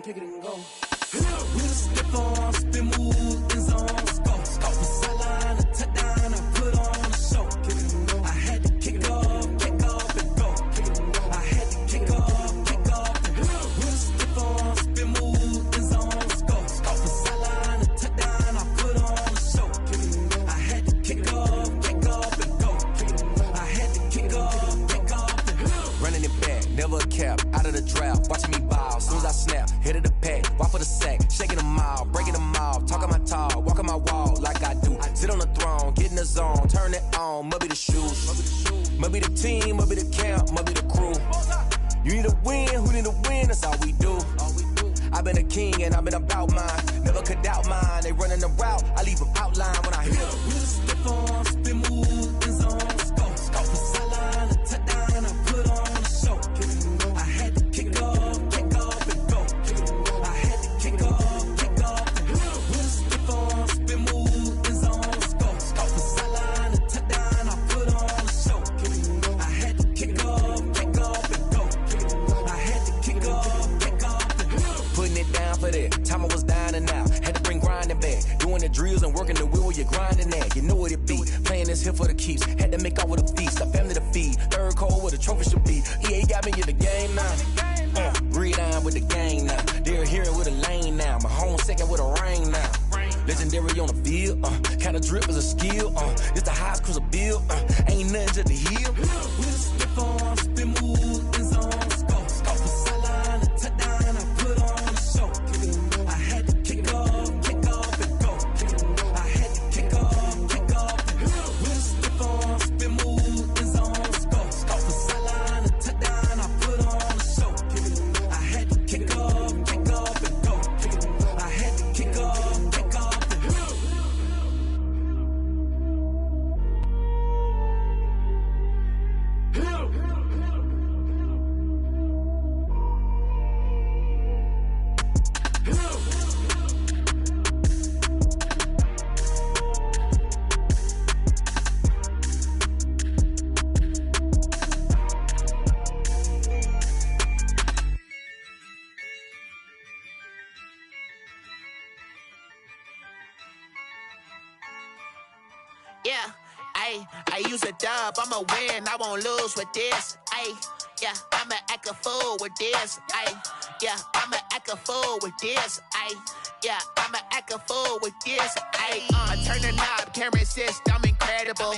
kick it and go. With a stiff on, spin move, in zones, go. Off the sideline, a touchdown, I put on a show. Kick it and go. I had to kick off and go. Kick it and go. I had to kick off and go. With a stiff on, spin move, in zones, go. Off the sideline, a touchdown, I put on a show. Kick it and go. I had to kick off and go. Kick it and go. I had to kick off and go. Running it back, never a cap, out of the drought, watching me ball. Soon as I snap, hit of the pack, walk for the sack, shaking them all, breaking them off, talking my talk, walking my wall like I do. Sit on the throne, get in the zone, turn it on, must be the shoes, must be the team, must be the camp, must be the crew. You need a win, who need a win, that's all we do. I've been a king and I've been about mine, never could doubt mine. They running the route, I leave them outline when I hit them. With a stiff on, spin move, in zones, go. Off the sideline, a touchdown, I put on a show. Kick it and go. I had to kick off and go. Kick it and go. I had to kick off and go. With a stiff on, spin move, in zones, go. Off the sideline, a touchdown, I put on a show. Kick it and go. I had to kick off and go. Kick it and go. I had to kick off and go. Putting it down for that, time I was down and out, had to bring grinding back, doing the drills and working the wheel where you're grinding at, you know what it be, playing this here for the keeps, had to make out with a feast, a family to feed, third cold where the trophy should be, EA got me in the game now, read on with the gang now, they're hearing with a lane now, my home second with a rain now, legendary on the field, kinda drip is a skill, it's the highest cruiser bill, ain't nothing to the hill. With a stiff on, spin move, in zones, go. Off the sideline, a touchdown, I put on a show. Kick it and go. I had to kick off and go. Kick it and go. I had to kick off and go. With a stiff on, spin move, in zones, go. Off the sideline, a touchdown, I put on a show. Kick it and go. I had to kick off and go. Kick it and go. I had to kick off and go. Yeah, I use a dub, I'ma win, I won't lose with this. Yeah, I'ma act a fool with this. Yeah, I'ma act a fool with this. Yeah, I'ma act a fool with this. Turn the knob, camera assist, I'm incredible.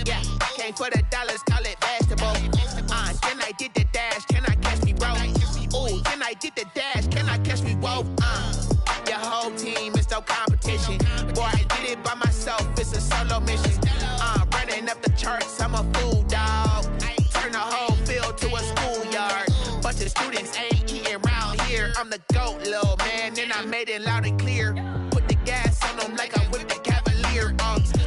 Yeah, came for the dollars, call it vegetable. Then I did the dash, can I catch me, bro? Ooh, then I did the dash, can I catch me, whoa? Your whole team is no competition. Boy, I did it by myself, it's a solo mission. Running up the charts, I'm a fool, dog. Turn the whole field to a schoolyard. Bunch of students ain't eating round here. I'm the GOAT, little man, and I made it loud and clear. Put the gas on them like I whipped the Cavalier.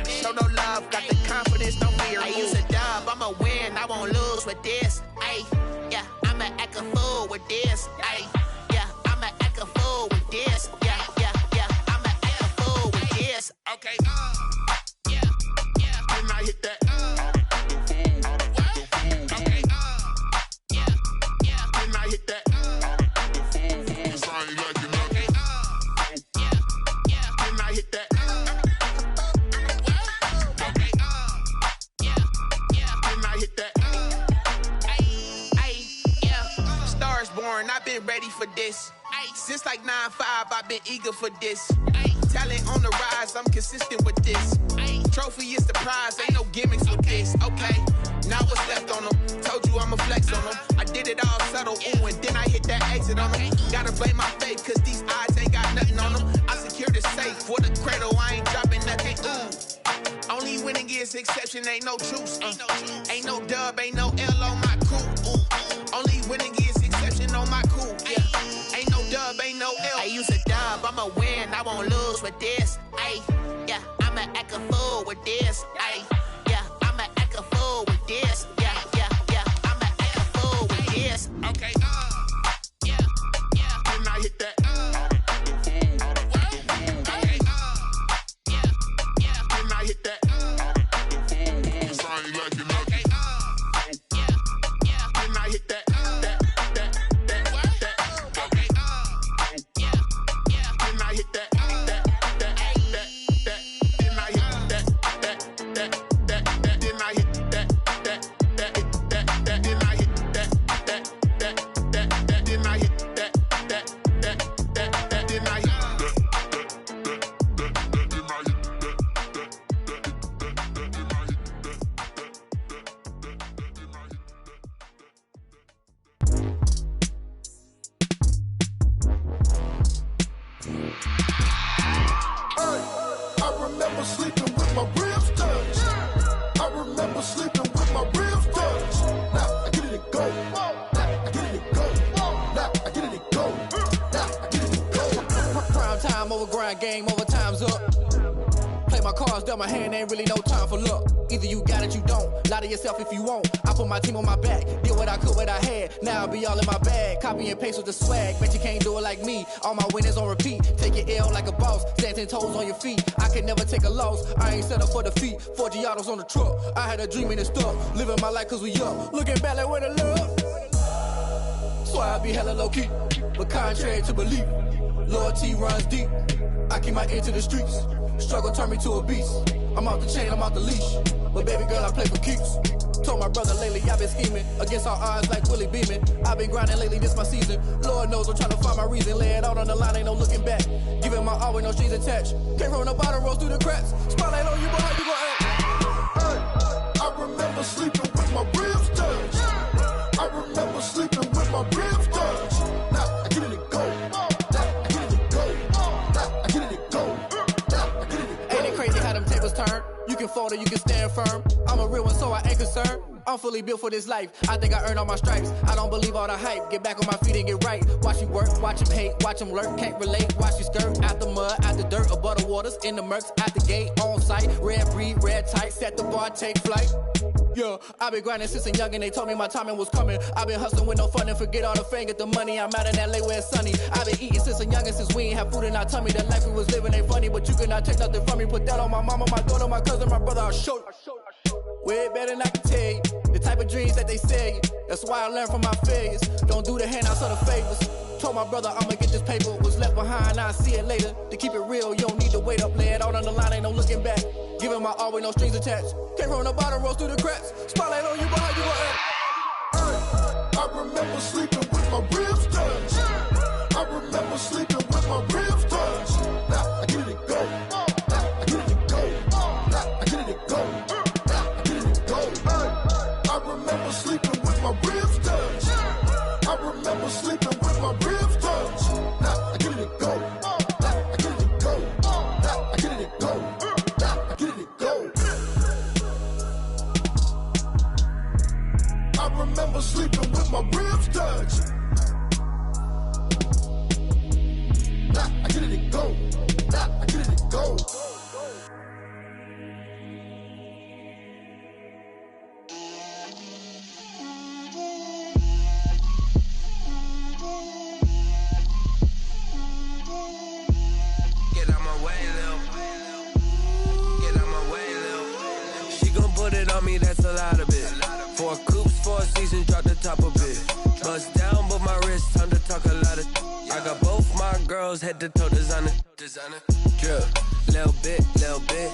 Show no love, got the confidence, no fear. I use a dub, I'ma win, I won't lose with this. Yeah, I'ma act a fool with this. Yeah, I'ma act a fool with this. Yeah, I'ma act a fool with this. Okay, yeah, when I hit that, okay, yeah, when I hit that, cause I ain't like it, okay, yeah, when I hit that, okay, yeah, when I hit that, yeah, Stars born, I've been ready for this. Since like 9-5, I've been eager for this. Talent on the rise, I'm consistent with this. Trophy is the prize, ain't no gimmicks with this. Okay, now what's left on them? Told you I'ma flex on them. I did it all subtle, ooh, and then I hit that exit on them. Gotta blame my faith, cause these odds ain't got nothing on them. I secure the safe for the cradle, I ain't dropping nothing, ooh. Only winning is exception, ain't no truce. Ain't no dub, ain't no L on my crew. Only winning is exception on my crew, yeah. Ain't no dub, ain't no L. I use a dub, I'ma win, I won't lose with this. Yeah, I'ma act a fool with this. Yeah, I'ma act a fool with this. Yeah, I'ma act a fool with this. Okay, yeah, when I hit that, okay, yeah, when I hit that, cause I ain't like it, okay, yeah, when I hit that, okay, sleeping with my ribs touched. I remember sleeping with my ribs touched. Now I get it and go. Now I get it and go. Now I get it and go. Now I get it and go. Prime time over grind, game over, time's up. Play my cards, dealt my hand, ain't really no time for luck. Either you got it, you don't. Lie to yourself if you won't. I put my team on my back, did what I could, what I had. Now I'll be all in my bag. Copy and paste with the swag. Bet you can't do it like me. All my winners on repeat. Take your L like a boss. Stand 10 toes on your feet. I can never take a loss. I ain't set up for defeat. 4 Giottos on the truck. I had a dream and it stuck. Living my life cause we young. Looking back like where the love. So I be hella low key. But contrary to belief, loyalty runs deep. I keep my ear to the streets. Struggle turned me to a beast. I'm off the chain, I'm off the leash. But baby girl, I play for keeps. Told my brother lately, I've been scheming. Against all odds like Willie Beeman. I've been grinding lately, this my season. Lord knows I'm trying to find my reason. Lay it out on the line, ain't no looking back. Giving my all with no strings attached. Came from the bottom, rose through the cracks. Spotlight on you, boy, how you gon' act? Hey, I remember sleeping with my ribs touched. I remember sleeping with my ribs touched. Now I get it and go. Now I get it and go. Now I get it and go. Now I get it and go. Ain't it crazy how them tables turn? You can fold or you can stand firm. I'm a real one, so I ain't concerned. I'm fully built for this life. I think I earned all my stripes. I don't believe all the hype. Get back on my feet and get right. Watch you work, watch him hate, watch him lurk. Can't relate, watch you skirt. Out the mud, out the dirt, above the waters, in the murks, out the gate, on site. Red breed, red tight, set the bar, take flight. Yeah, I been grinding since a young and they told me my timing was coming. I been hustling with no fun and forget all the fame, get the money. I'm out in LA where it's sunny. I been eating since a young and since we ain't have food in our tummy. The life we was living ain't funny, but you cannot take nothing from me. Put that on my mama, my daughter, my cousin, my brother, I'll show you. Way better than I can tell you. The type of dreams that they sell you. That's why I learned from my failures. Don't do the handouts or the favors. Told my brother I'ma get this paper. Was left behind, I'll see it later. To keep it real, you don't need to wait up. Lay it out on the line, ain't no looking back. Giving my all with no strings attached. Came from the bottom, rose through the cracks. Spotlight on you, boy, how you gon' act? Hey, I remember sleeping with my ribs touched. I remember sleeping with my ribs touched. Now I get it and go. Now I get it and go. Now I get it and go. Now I get it and go. Hey, I remember sleeping with my ribs touched. I remember sleeping with my ribs touched. Now I get it and go. Now I get it and go. Now I get it and go. Now I get it and go. I remember sleeping with my ribs touched. Now I get it and go. Now I get it and go. Get out my way, Lil. Get out my way, Lil. She gon' put it on me, that's a lot of it. 4 coops, 4 seasons, drop the top of it. Bust down, but my wrist, time to talk a lot of. I got both my girls, head to toe designer. Drip, little bit, little bit.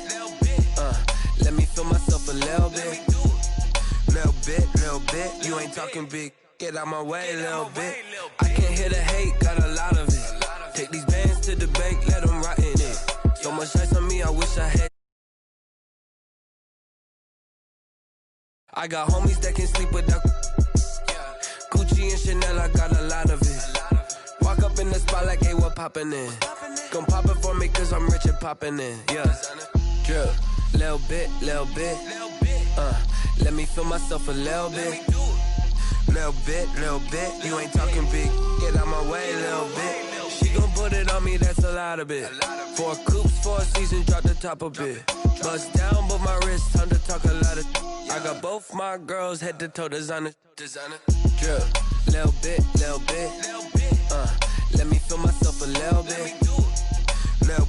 Let me feel myself a little bit. Little bit. You ain't talking big. Get out my way, little bit. I can't hear the hate, got a lot of it. Take these bands to the bank, let them rot in it. So much ice on me, I wish I had. I got homies that can sleep without. Gucci and Chanel, I got a lot of it. Walk up in the spot like, hey, what poppin' in? Gon' pop it for me cause I'm rich and poppin' in. Yeah, drip, little bit. Let me feel myself a little bit. Little bit. You ain't talking big. Get out my way, little bit. She gon' put it on me, that's a lot of it. 4 coops, 4 seasons, drop the top a bit. Bust down, but my wrist, time to talk a lot of. I got both my girls, head to toe designer. Drip, little bit. Let me feel myself a little bit. Little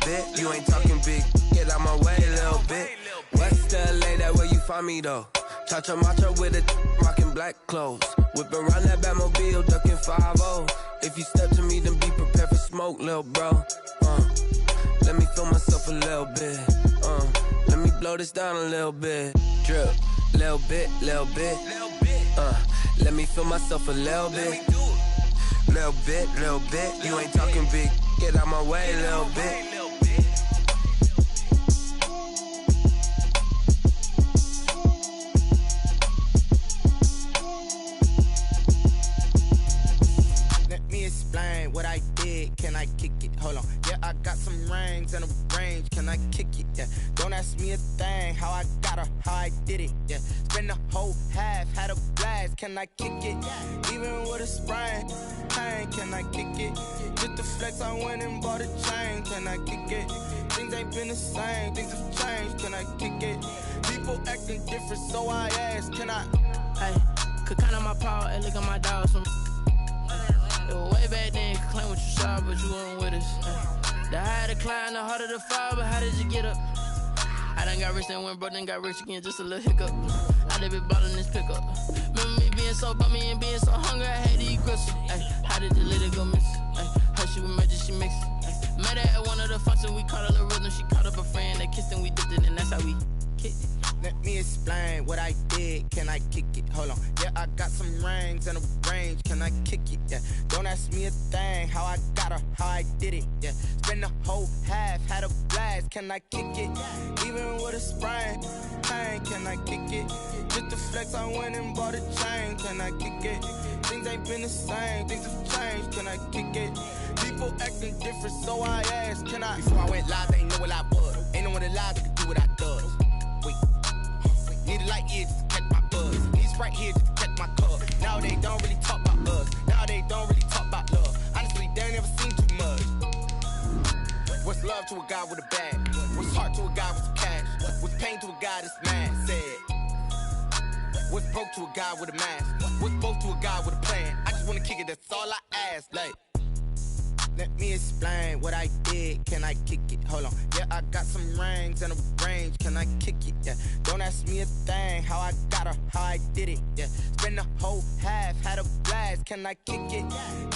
bit. You ain't talking big. Get out my way, little bit. West LA, that where you find me though. Cha-cha matcha with a rockin' black clothes. Whip around that Batmobile, ducking 5-0. If you step to me, then be prepared for smoke, lil' bro. Let me feel myself a little bit. Let me blow this down a little bit. Drip, little bit. Let me feel myself a little bit. Little bit. You ain't talking big. Get out my way, little bit. Explain what I did, can I kick it? Hold on, yeah, I got some rings and a range, can I kick it? yeah. Don't ask me a thing, how I got her, how I did it, yeah. Spend the whole half, had a blast, can I kick it? Even with a sprain, pain, can I kick it? Just the flex, I went and bought a chain, can I kick it? Things ain't been the same, things have changed, can I kick it? People acting different, so I ask, can I? Hey, could count on my power and look at my dogs from. It was way back then, could claim what you saw, but you weren't with us. The higher the climb, the harder the fall, but how did you get up? I done got rich, then went broke, then got rich again, just a little hiccup. I done been ballin' this pickup. Remember me being so bummy and being so hungry, I had to eat grits. Ay, how did the lady go miss? Ay, how she was magic, she mixed. Met her at one of the functions, we caught a little rhythm, she caught up a friend, they kissed and we dipped it, and that's how we kicked it. Let me explain what I did, can I kick it? Hold on, yeah, I got some rings and a range, can I kick it? Yeah, don't ask me a thing, how I got her, how I did it, yeah. Spend the whole half, had a blast, can I kick it? Even with a sprain, pain, can I kick it? Just the flex, I went and bought a chain, can I kick it? Things ain't been the same, things have changed, can I kick it? People acting different, so I asked, can I? Before I went live, they ain't know what I was. Ain't no one alive that could do what I does. Wait, need a light here just to catch my buzz. Need Sprite here just to catch my cup. Now they don't really talk about us. Now they don't really talk about love. Honestly, they ain't never seen too much. What's love to a guy with a bag? What's heart to a guy with some cash? What's pain to a guy that's mad? Said. What's broke to a guy with a mask? What's both to a guy with a plan? I just wanna kick it, that's all I ask. Like, let me explain what I did, can I kick it? Hold on, yeah, I got some rings and a range, can I kick it? Yeah, don't ask me a thing, how I got her, how I did it? Yeah, spend the whole half, had a blast, can I kick it?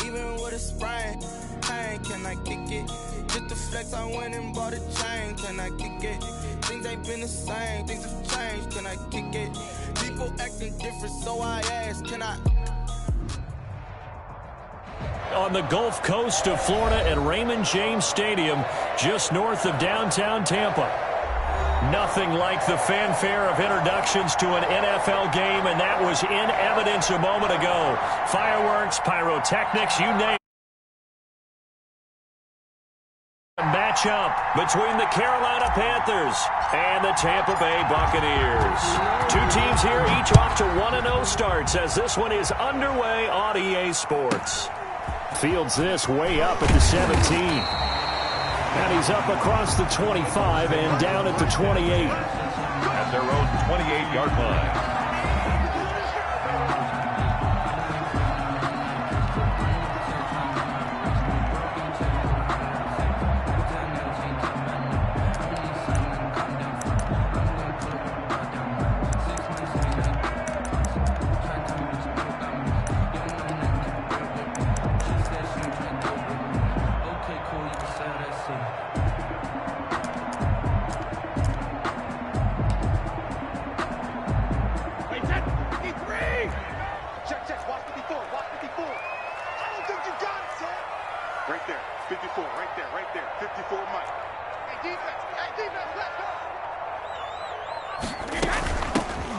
Even with a sprain, pain, can I kick it? Just the flex, I went and bought a chain, can I kick it? Things ain't been the same, things have changed, can I kick it? People acting different, so I ask, can I? On the Gulf Coast of Florida at Raymond James Stadium, just north of downtown Tampa. Nothing like the fanfare of introductions to an NFL game, and that was in evidence a moment ago. Fireworks, pyrotechnics, you name it. Matchup between the Carolina Panthers and the Tampa Bay Buccaneers. Two teams here, each off to 1-0 starts as this one is underway on EA Sports. Fields this way up at the 17. And he's up across the 25 and down at the 28. At their own 28-yard line.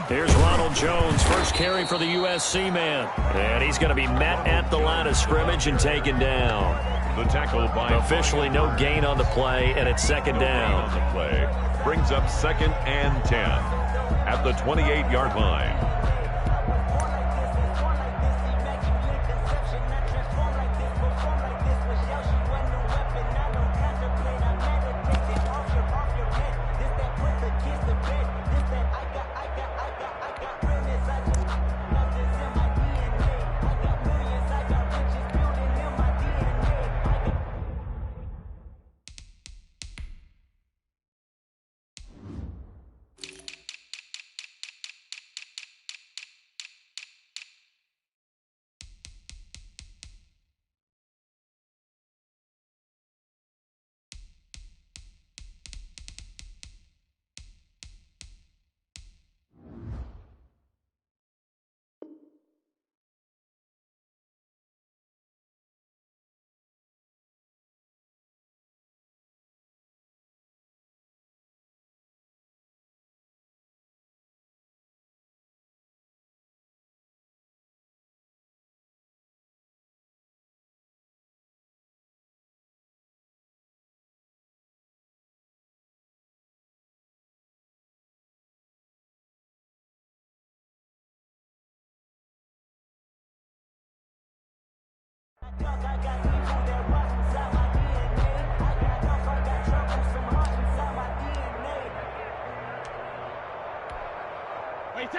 Here's Ronald Jones, first carry for the USC man. And he's going to be met at the line of scrimmage and taken down. The tackle by officially no gain on the play, and it's second down. On the play brings up 2nd and 10 at the 28-yard line.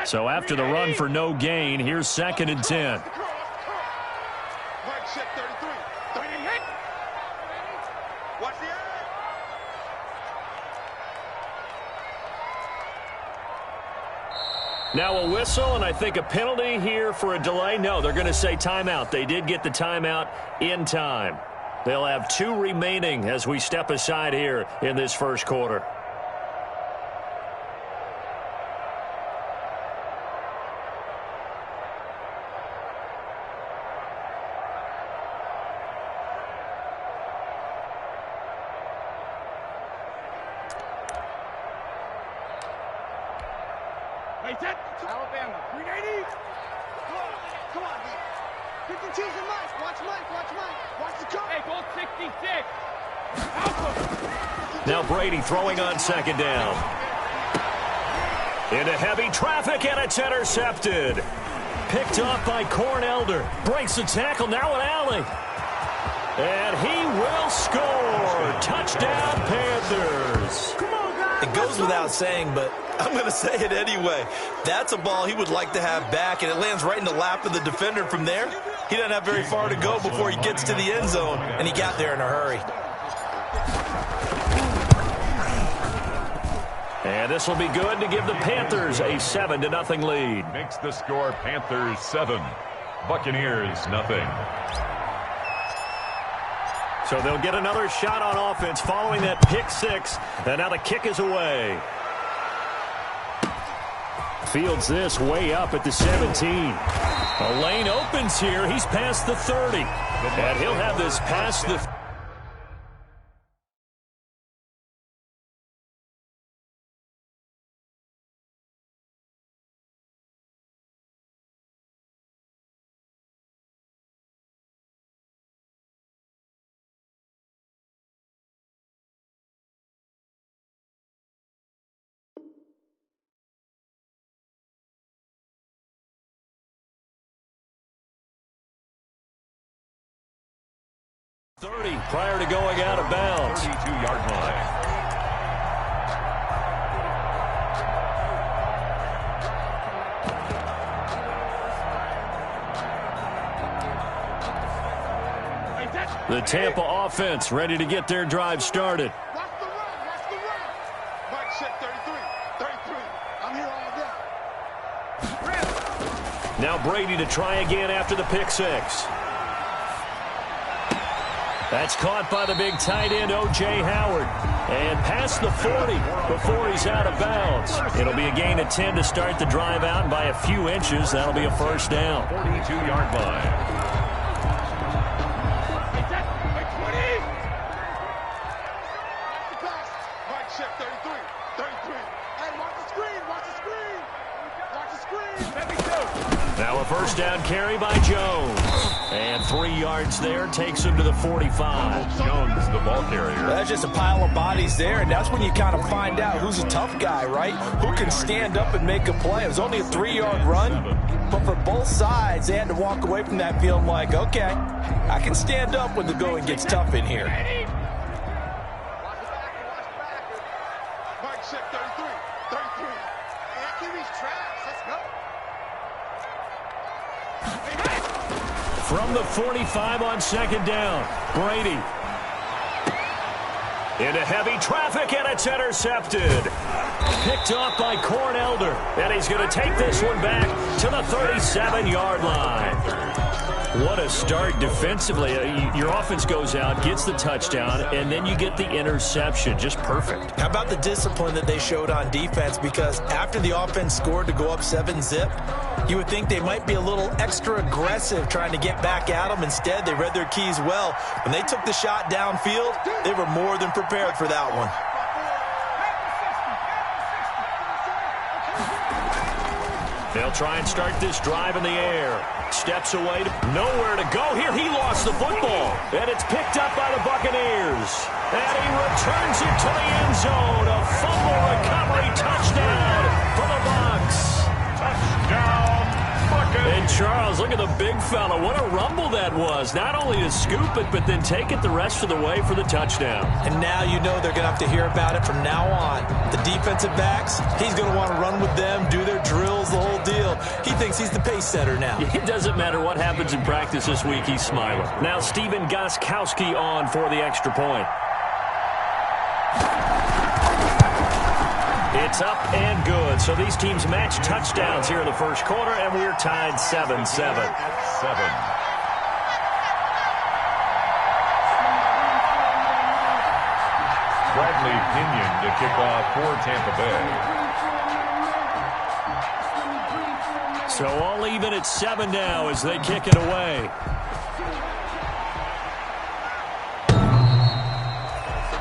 So after the run for no gain, here's 2nd and 10. Now a whistle, and I think a penalty here for a delay. No, they're going to say timeout. They did get the timeout in time. They'll have 2 remaining as we step aside here in this first quarter. Alabama, 380. Come on, man. Pick and choose your Mike. Watch Mike. Watch the coach. Hey, goal 66. Now Brady throwing on 2nd down. Into heavy traffic, and it's intercepted. Picked off by Corn-Elder. Breaks the tackle, now an alley. And he will score. Touchdown, Panthers. Come on, guys. It goes without saying, but I'm going to say it anyway. That's a ball he would like to have back, and it lands right in the lap of the defender. From there, he doesn't have very far to go before he gets to the end zone, and he got there in a hurry. And this will be good to give the Panthers a 7-0 lead. Makes the score Panthers 7, Buccaneers nothing. So they'll get another shot on offense following that pick 6, and now the kick is away. Fields this way up at the 17. A lane opens here. He's past the 30. And he'll have this past the 30 prior to going out of bounds. 32-yard line. The Tampa offense ready to get their drive started. Watch the run. Mike check 33. I'm here all day. Now Brady to try again after the pick 6. That's caught by the big tight end, O.J. Howard. And past the 40 before he's out of bounds. It'll be a gain of 10 to start the drive out, and by a few inches, that'll be a first down. 42-yard line. Mike check 33. Hey, watch the screen. Now a first down carry by Jones. And 3 yards there takes him to the 45. Jones, the ball carrier. That's just a pile of bodies there, and that's when you kind of find out who's a tough guy, right? Who can stand up and make a play. It was only a 3-yard run, but for both sides, they had to walk away from that feeling like, okay, I can stand up when the going gets tough in here. Mike check 33. Kiwi's trash. Let's go. From the 45 on 2nd down, Brady. Into heavy traffic, and it's intercepted. Picked off by Corn-Elder, and he's going to take this one back to the 37-yard line. What a start defensively. Your offense goes out, gets the touchdown, and then you get the interception. Just perfect. How about the discipline that they showed on defense? Because after the offense scored to go up 7-zip, you would think they might be a little extra aggressive trying to get back at them. Instead, they read their keys well. When they took the shot downfield, they were more than prepared for that one. They'll try and start this drive in the air. Steps away, nowhere to go. Here he lost the football, and it's picked up by the Buccaneers. And he returns it to the end zone. A fumble recovery touchdown for the Bucs. Touchdown, Buccaneers. And Charles, look at the big fella. What a rumble that was. Not only to scoop it, but then take it the rest of the way for the touchdown. And now you know they're going to have to hear about it from now on. The defensive backs, he's going to want to run with them, do their drills, the whole deal. He thinks he's the pace setter now. It doesn't matter what happens in practice this week, he's smiling. Now Steven Gostkowski on for the extra point. It's up and good. So these teams match touchdowns here in the first quarter, and we're tied 7-7. Bradley Pinion to kick off for Tampa Bay. So all even at 7 now as they kick it away.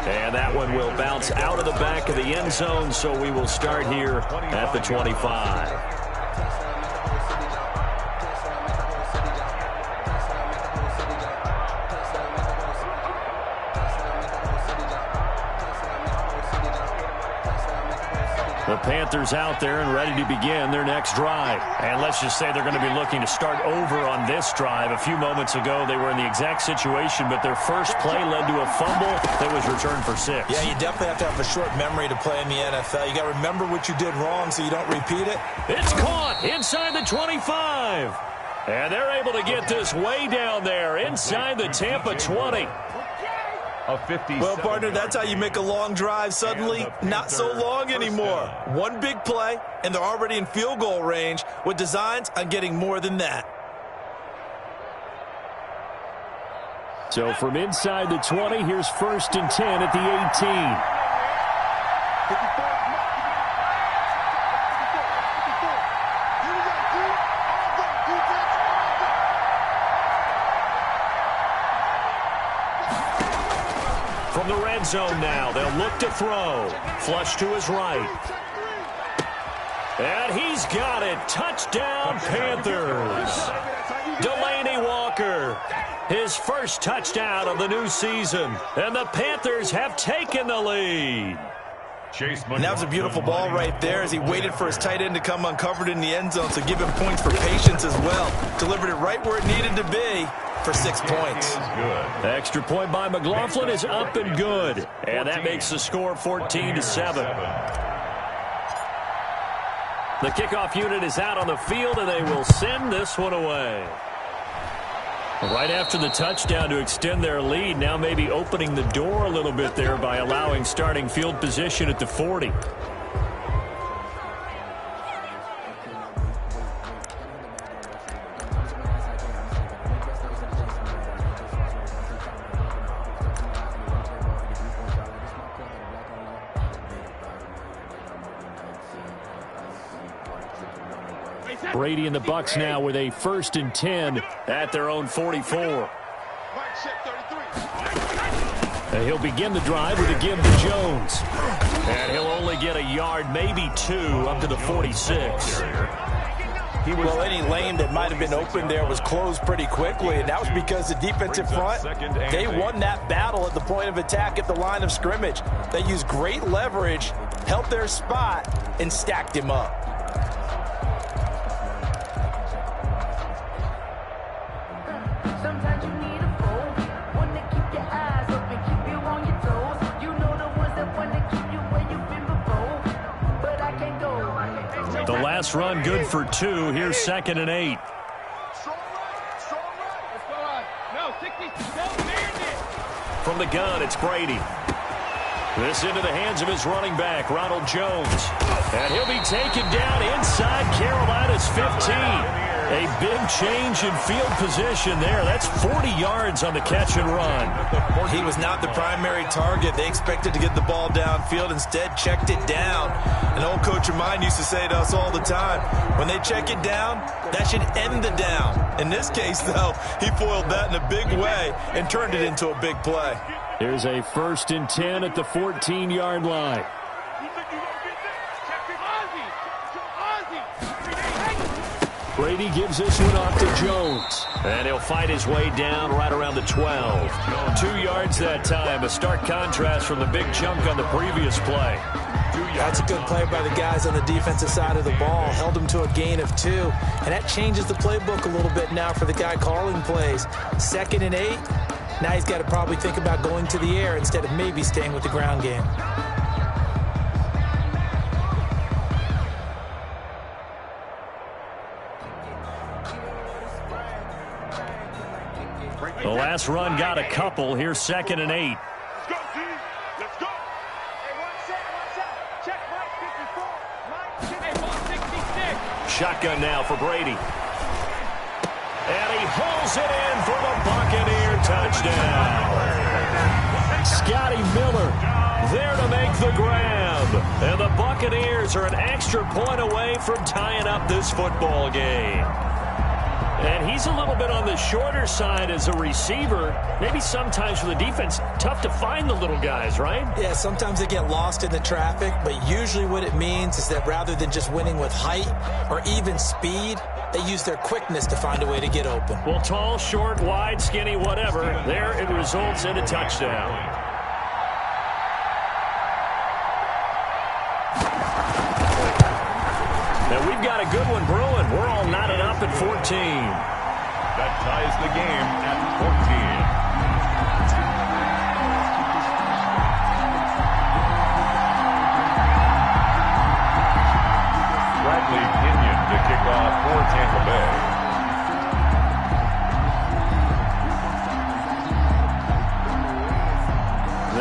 And that one will bounce out of the back of the end zone, so we will start here at the 25. The Panthers out there and ready to begin their next drive. And let's just say they're going to be looking to start over on this drive. A few moments ago, they were in the exact situation, but their first play led to a fumble that was returned for 6. Yeah, you definitely have to have a short memory to play in the NFL. You got to remember what you did wrong so you don't repeat it. It's caught inside the 25. And they're able to get this way down there inside the Tampa 20. Well, partner, that's how you make a long drive suddenly not so long anymore. One big play, and they're already in field goal range with designs on getting more than that. So from inside the 20, here's 1st and 10 at the 18. From the red zone now, they'll look to throw. Flush to his right. And he's got it. Touchdown, Panthers. Delaney Walker, his first touchdown of the new season. And the Panthers have taken the lead. And that was a beautiful ball right there as he waited for his tight end to come uncovered in the end zone, so give him points for patience as well. Delivered it right where it needed to be for 6 points. The extra point by McLaughlin is up and good. And that makes the score 14-7. The kickoff unit is out on the field, and they will send this one away. Right after the touchdown to extend their lead, now maybe opening the door a little bit there by allowing starting field position at the 40. Brady and the Bucs now with a 1st and 10 at their own 44. And he'll begin the drive with a give to Jones. And he'll only get a yard, maybe 2, up to the 46. Well, any lane that might have been open there was closed pretty quickly, and that was because the defensive front, they won that battle at the point of attack at the line of scrimmage. They used great leverage, held their spot, and stacked him up. The last run good for 2. Here's 2nd and 8. From the gun, it's Brady. This into the hands of his running back, Ronald Jones. And he'll be taken down inside Carolina's 15. A big change in field position there. That's 40 yards on the catch and run. He was not the primary target. They expected to get the ball downfield. Instead, checked it down. An old coach of mine used to say to us all the time, when they check it down, that should end the down. In this case, though, he foiled that in a big way and turned it into a big play. Here's a 1st and 10 at the 14-yard line. Brady gives this one off to Jones. And he'll fight his way down right around the 12. 2 yards that time. A stark contrast from the big chunk on the previous play. That's a good play by the guys on the defensive side of the ball. Held them to a gain of 2. And that changes the playbook a little bit now for the guy calling plays. 2nd and 8. Now he's got to probably think about going to the air instead of maybe staying with the ground game. The last run got a couple. Here's 2nd and 8. Let's go, team. Let's go. Hey, watch out. Check Mike 54. Mike 66. Shotgun now for Brady. And he hauls it in for the Buccaneer touchdown. Scotty Miller there to make the grab. And the Buccaneers are an extra point away from tying up this football game. And he's a little bit on the shorter side as a receiver. Maybe sometimes for the defense, tough to find the little guys, right? Yeah, sometimes they get lost in the traffic, but usually what it means is that rather than just winning with height or even speed, they use their quickness to find a way to get open. Well, tall, short, wide, skinny, whatever, there it results in a touchdown. Now we've got a good one brewing. We're all knotted up at 14. That ties the game at 14. Bradley Pinion to kick off for Tampa Bay.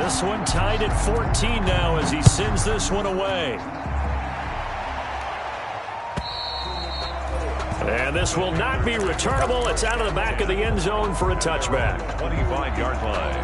This one tied at 14 now as he sends this one away. And this will not be returnable. It's out of the back of the end zone for a touchback. 25-yard line.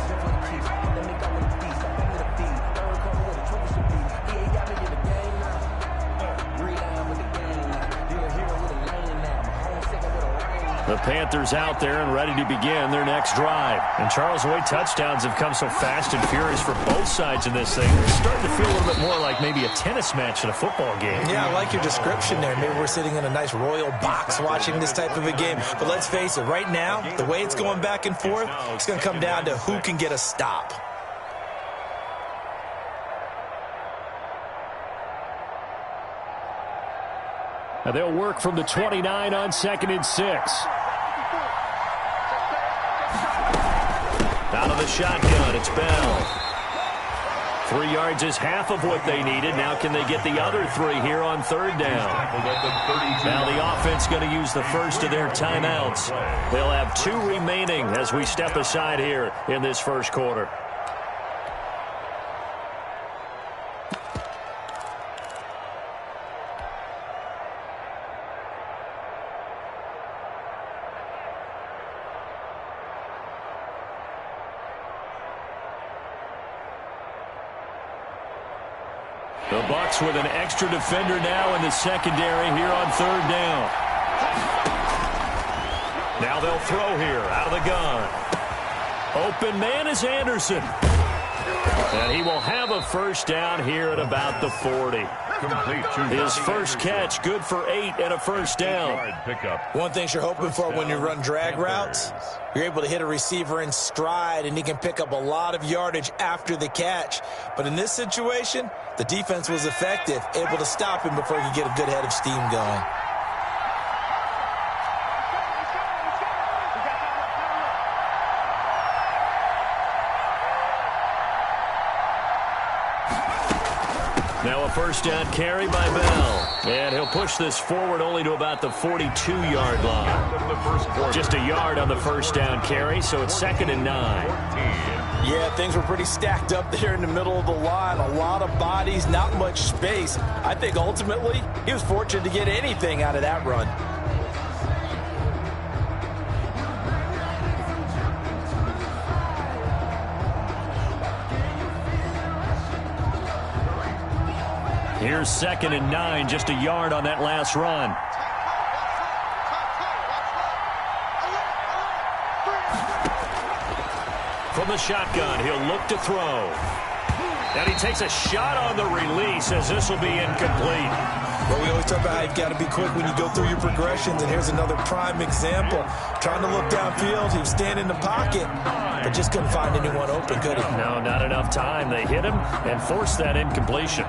The Panthers out there and ready to begin their next drive. And Charles, the way touchdowns have come so fast and furious for both sides in this thing, it's starting to feel a little bit more like maybe a tennis match in a football game. Yeah, I like your description there. Maybe we're sitting in a nice royal box watching this type of a game. But let's face it, right now, the way it's going back and forth, it's going to come down to who can get a stop. Now they'll work from the 29 on 2nd and 6. Out of the shotgun, it's Bell. 3 yards is half of what they needed. Now can they get the other 3 here on 3rd down? Now the offense going to use the first of their timeouts. They'll have 2 remaining as we step aside here in this first quarter. The Bucs with an extra defender now in the secondary here on 3rd down. Now they'll throw here out of the gun. Open man is Anderson. And he will have a first down here at about the 40. His first catch, good for 8 and a first down. One thing you're hoping for when you run drag routes, you're able to hit a receiver in stride, and he can pick up a lot of yardage after the catch. But in this situation, the defense was effective, able to stop him before he could get a good head of steam going. Now a first down carry by Bell. And he'll push this forward only to about the 42-yard line. Just a yard on the first down carry, so it's 2nd and 9. Yeah, things were pretty stacked up there in the middle of the line. A lot of bodies, not much space. I think ultimately he was fortunate to get anything out of that run. Here's 2nd and 9, just a yard on that last run. From the shotgun, he'll look to throw. And he takes a shot on the release as this will be incomplete. Well, we always talk about how you've got to be quick when you go through your progressions, and here's another prime example. Trying to look downfield, he was standing in the pocket, but just couldn't find anyone open, could he? No, not enough time. They hit him and forced that incompletion.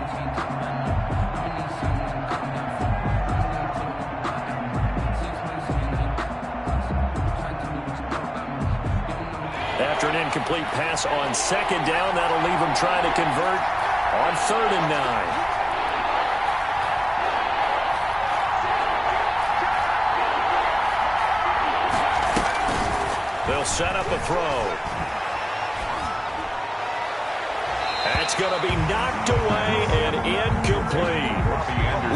After an incomplete pass on second down, that'll leave him trying to convert on 3rd and 9. They'll set up a throw. That's going to be knocked away and incomplete.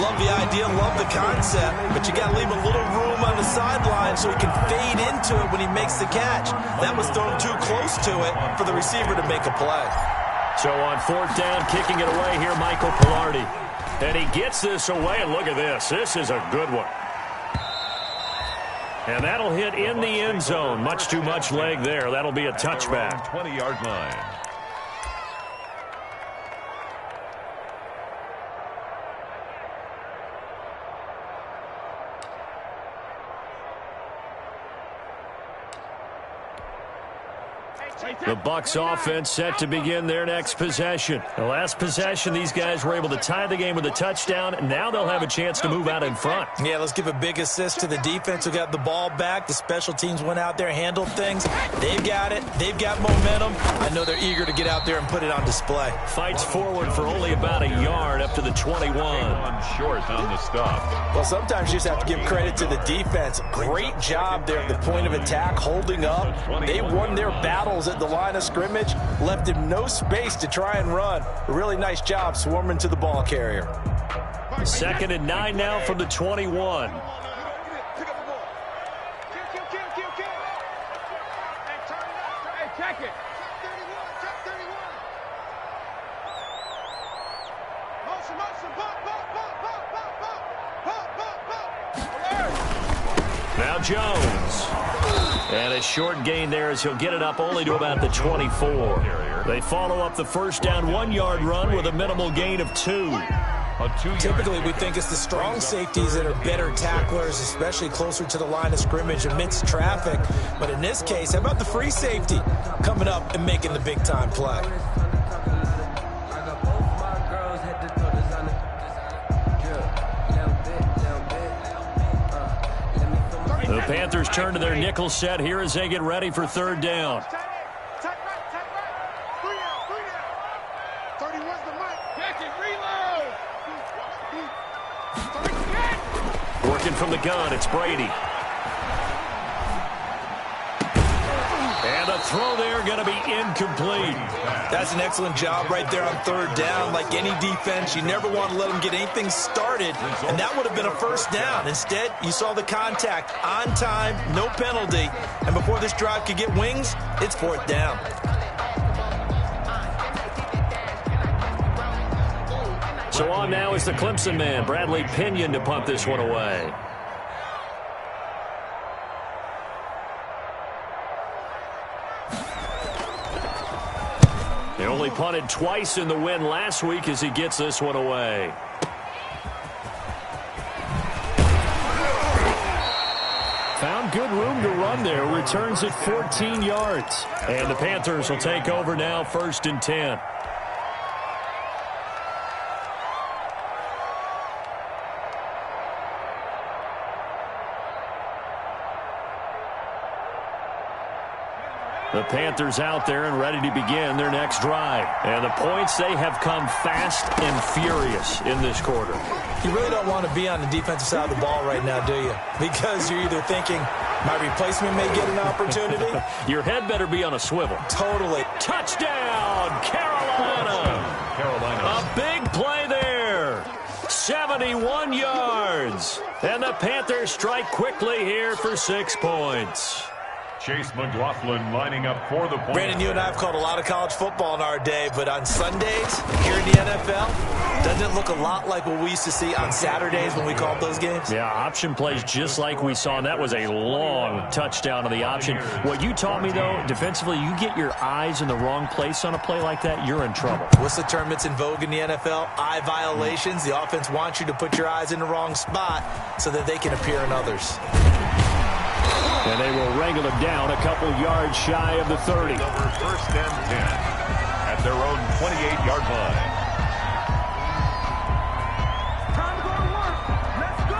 Love the idea, love the concept, but you got to leave a little room on the sideline so he can fade into it when he makes the catch. That was thrown too close to it for the receiver to make a play. So on 4th down, kicking it away here, Michael Pilardi. And he gets this away, and look at this. This is a good one. And that'll hit in the end zone. Much too much leg there. That'll be a touchback. 20-yard line. The Bucs offense set to begin their next possession. The last possession, these guys were able to tie the game with a touchdown, and now they'll have a chance to move out in front. Yeah, let's give a big assist to the defense who got the ball back. The special teams went out there, handled things. They've got it. They've got momentum. I know they're eager to get out there and put it on display. Fights forward for only about a yard up to the 21. Short on the stop. Well, sometimes you just have to give credit to the defense. Great job there at the point of attack, holding up. They won their battles at the line of scrimmage, left him no space to try and run. A really nice job swarming to the ball carrier. 2nd and 9 now from the 21. Now Jones. And a short gain there as he'll get it up only to about the 24. They follow up the first down 1-yard run with a minimal gain of 2. Typically, we think it's the strong safeties that are better tacklers, especially closer to the line of scrimmage amidst traffic. But in this case, how about the free safety coming up and making the big-time play? The Panthers turn to their nickel set here as they get ready for 3rd down. Working from the gun, it's Brady. And a throw there going to be incomplete. That's an excellent job right there on 3rd down. Like any defense, you never want to let them get anything started, and that would have been a first down. Instead, you saw the contact on time, no penalty, and before this drive could get wings, it's 4th down. So on now is the Clemson man, Bradley Pinion, to punt this one away. They only punted twice in the win last week as he gets this one away. Found good room to run there. Returns at 14 yards. And the Panthers will take over now, 1st and 10. The Panthers out there and ready to begin their next drive. And the points, they have come fast and furious in this quarter. You really don't want to be on the defensive side of the ball right now, do you? Because you're either thinking, my replacement may get an opportunity. Your head better be on a swivel. Totally. Touchdown, Carolina. A big play there. 71 yards. And the Panthers strike quickly here for 6 points. Chase McLaughlin lining up for the point. Brandon, you and I have called a lot of college football in our day, but on Sundays here in the NFL, doesn't it look a lot like what we used to see on Saturdays when we called those games? Yeah, option plays just like we saw, and that was a long touchdown on the option. What you taught me, though, defensively, you get your eyes in the wrong place on a play like that, you're in trouble. What's the term that's in vogue in the NFL? Eye violations. The offense wants you to put your eyes in the wrong spot so that they can appear in others. And they will wrangle it down a couple yards shy of the 30. Over 1st and 10 at their own 28-yard line. Time to go to work. Let's go.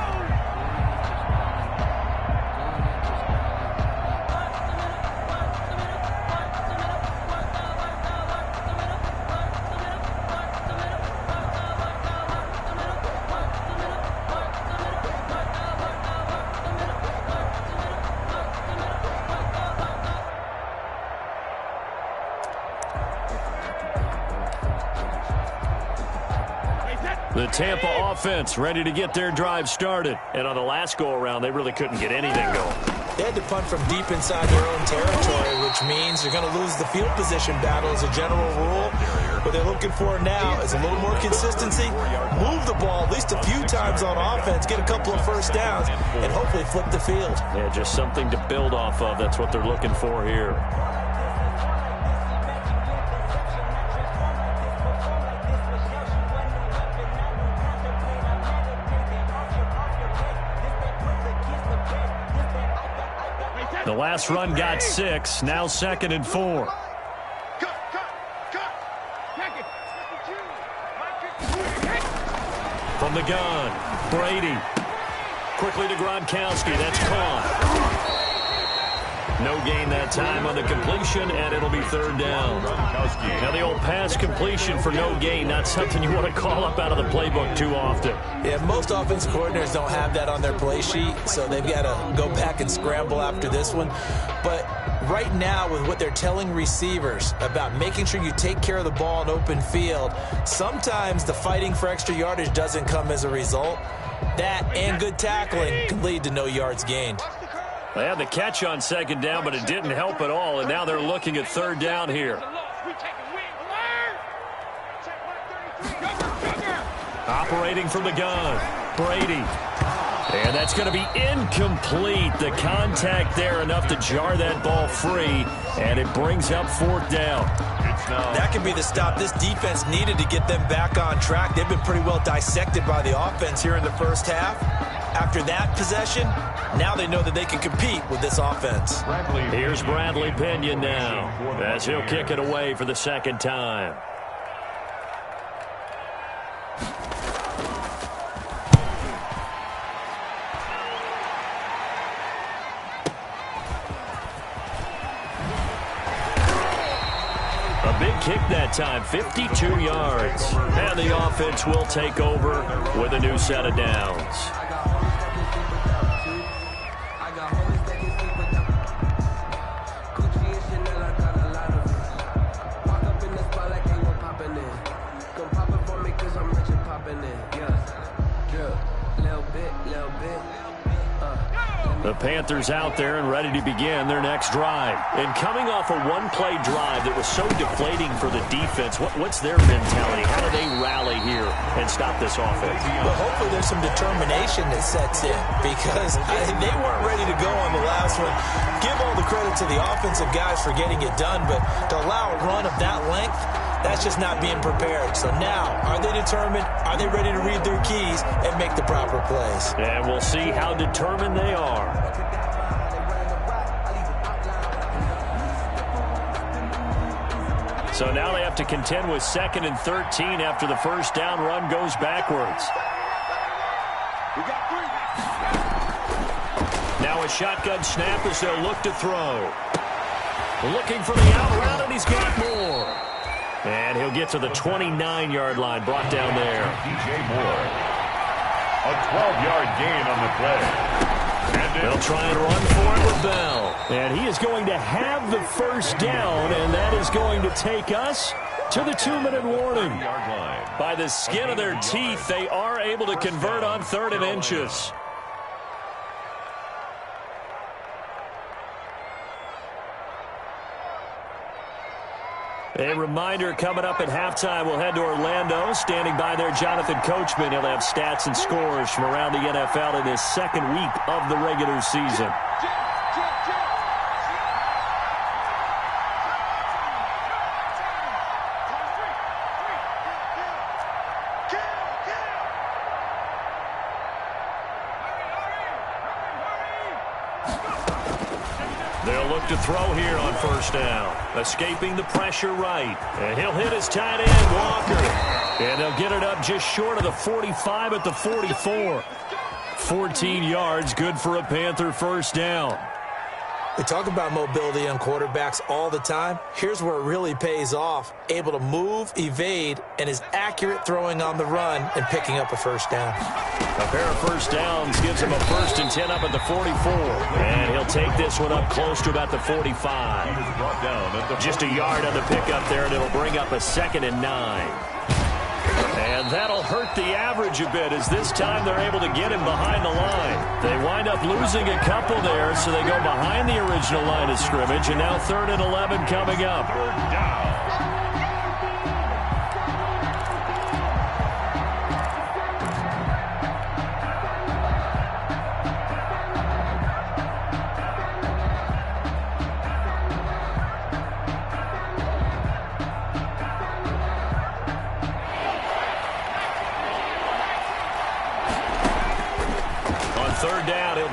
The Tampa offense ready to get their drive started. And on the last go-around, they really couldn't get anything going. They had to punt from deep inside their own territory, which means they're going to lose the field position battle as a general rule. What they're looking for now is a little more consistency, move the ball at least a few times on offense, get a couple of first downs, and hopefully flip the field. Yeah, just something to build off of. That's what they're looking for here. The last run got 6, now 2nd and 4. From the gun, Brady. Quickly to Gronkowski, that's caught. No gain that time on the completion, and it'll be 3rd down. Now the old pass completion for no gain, not something you want to call up out of the playbook too often. Yeah, most offensive coordinators don't have that on their play sheet, so they've got to go back and scramble after this one. But right now, with what they're telling receivers about making sure you take care of the ball in open field, sometimes the fighting for extra yardage doesn't come as a result. That and good tackling can lead to no yards gained. They had the catch on 2nd down, but it didn't help at all, and now they're looking at 3rd down here. Operating from the gun, Brady. And that's going to be incomplete. The contact there enough to jar that ball free, and it brings up 4th down. That could be the stop this defense needed to get them back on track. They've been pretty well dissected by the offense here in the first half. After that possession, now they know that they can compete with this offense. Here's Bradley Pinion now as he'll kick it away for the 2nd time. A big kick that time, 52 yards. And the offense will take over with a new set of downs. The Panthers out there and ready to begin their next drive. And coming off a one-play drive that was so deflating for the defense, what's their mentality? How do they rally here and stop this offense? Well, hopefully there's some determination that sets in because they weren't ready to go on the last one. Give all the credit to the offensive guys for getting it done, but to allow a run of that length, that's just not being prepared. So now, are they determined? Are they ready to read their keys and make the proper plays? And we'll see how determined they are. So now they have to contend with 2nd and 13 after the first down run goes backwards. Now a shotgun snap as they'll look to throw. Looking for the out route, and he's got more. And he'll get to the 29-yard line, brought down there. DJ Moore. A 12-yard gain on the play. They'll try and run for it with Bell. And he is going to have the first down, and that is going to take us to the 2-minute warning. By the skin of their teeth, they are able to convert on 3rd and inches. A reminder coming up at halftime, we'll head to Orlando. Standing by there, Jonathan Coachman. He'll have stats and scores from around the NFL in his second week of the regular season. They'll look to throw here on first down. Escaping the pressure right. And he'll hit his tight end, Walker. And they'll get it up just short of the 45 at the 44. 14 yards, good for a Panther first down. We talk about mobility on quarterbacks all the time. Here's where it really pays off. Able to move, evade, and is accurate throwing on the run and picking up a first down. A pair of first downs gives him a 1st and 10 up at the 44. And he'll take this one up close to about the 45. Just a yard on the pickup there, and it'll bring up a 2nd and 9. And that'll hurt the average a bit as this time they're able to get him behind the line. They wind up losing a couple there, so they go behind the original line of scrimmage, and now 3rd and 11 coming up.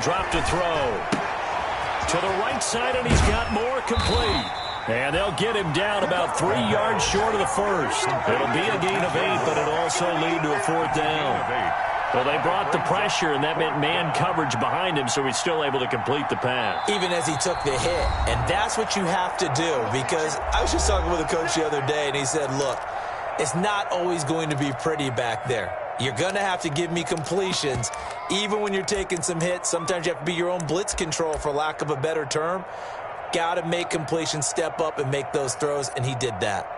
Drop to throw to the right side, and he's got more complete. And they'll get him down about 3 yards short of the 1st. It'll be a gain of 8, but it'll also lead to a 4th down. Well, they brought the pressure, and that meant man coverage behind him, so he's still able to complete the pass. Even as he took the hit. And that's what you have to do, because I was just talking with a coach the other day, and he said, look, it's not always going to be pretty back there. You're going to have to give me completions. Even when you're taking some hits, sometimes you have to be your own blitz control, for lack of a better term. Got to make completions, step up, and make those throws, and he did that.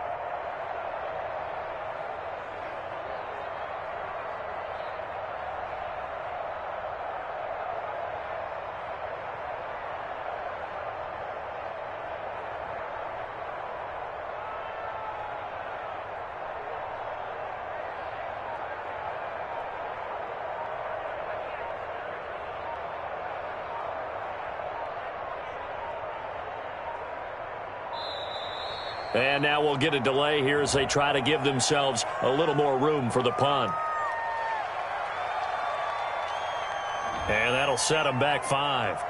And now we'll get a delay here as they try to give themselves a little more room for the punt. And that'll set them back 5.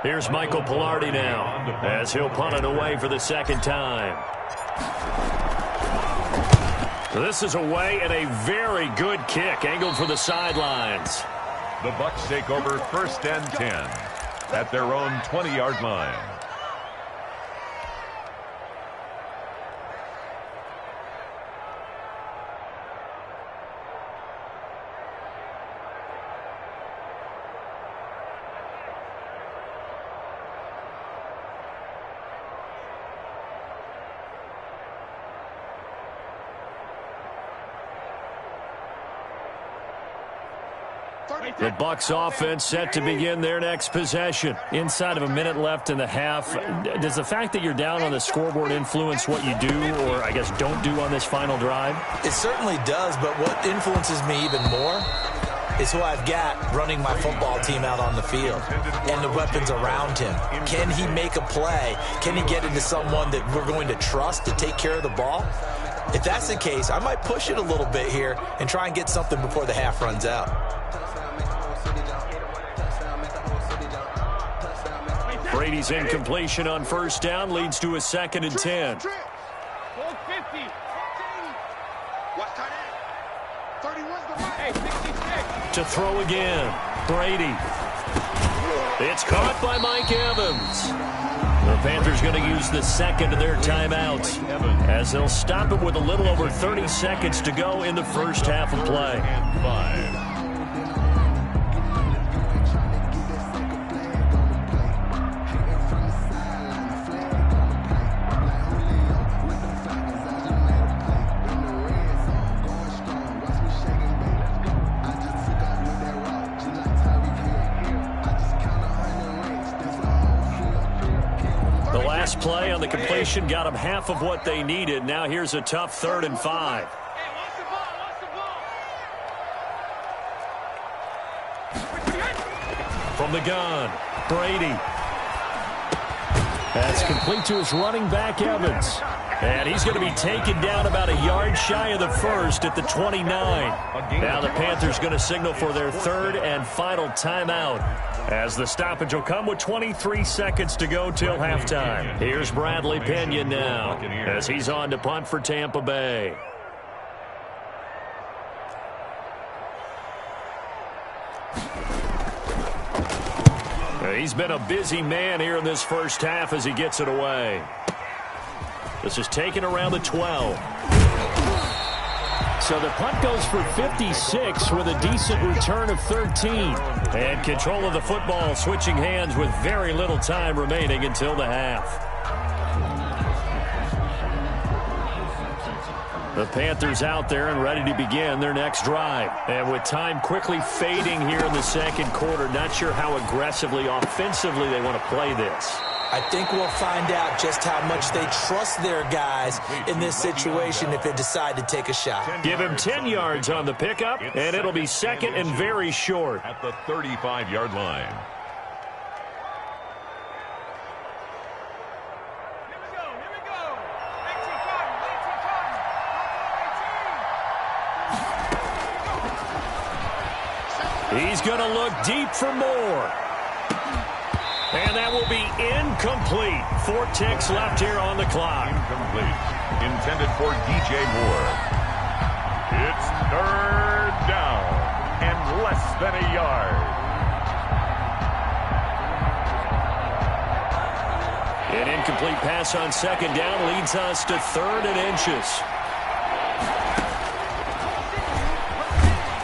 Here's Michael Pilardi now as he'll punt it away for the 2nd time. This is away and a very good kick angled for the sidelines. The Bucs take over 1st and 10 at their own 20-yard line. The Bucs offense set to begin their next possession. Inside of a minute left in the half. Does the fact that you're down on the scoreboard influence what you do, or I guess don't do on this final drive? It certainly does, but what influences me even more is who I've got running my football team out on the field and the weapons around him. Can he make a play? Can he get into someone that we're going to trust to take care of the ball? If that's the case, I might push it a little bit here and try and get something before the half runs out. Brady's incompletion on 1st down leads to a 2nd and 10. To throw again, Brady. It's caught by Mike Evans. The Panthers going to use the 2nd of their timeouts as they'll stop it with a little over 30 seconds to go in the first half of play. First play on the completion got them half of what they needed. Now here's a tough 3rd and 5. From the gun, Brady. That's complete to his running back, Evans. And he's going to be taken down about a yard shy of the first at the 29. Now the Panthers going to signal for their 3rd and final timeout, as the stoppage will come with 23 seconds to go till halftime. Here's Bradley Pinion now as he's on to punt for Tampa Bay. He's been a busy man here in this first half as he gets it away. This is taken around the 12. So the punt goes for 56 with a decent return of 13. And control of the football switching hands with very little time remaining until the half. The Panthers out there and ready to begin their next drive. And with time quickly fading here in the second quarter, not sure how aggressively, offensively they want to play this. I think we'll find out just how much they trust their guys in this situation if they decide to take a shot. Give him 10 yards on the pickup, and it'll be second and very short. At the 35-yard line. He's going to look deep for more. And that will be incomplete. 4 ticks left here on the clock. Incomplete. Intended for DJ Moore. It's 3rd down and less than a yard. An incomplete pass on 2nd down leads us to 3rd and inches.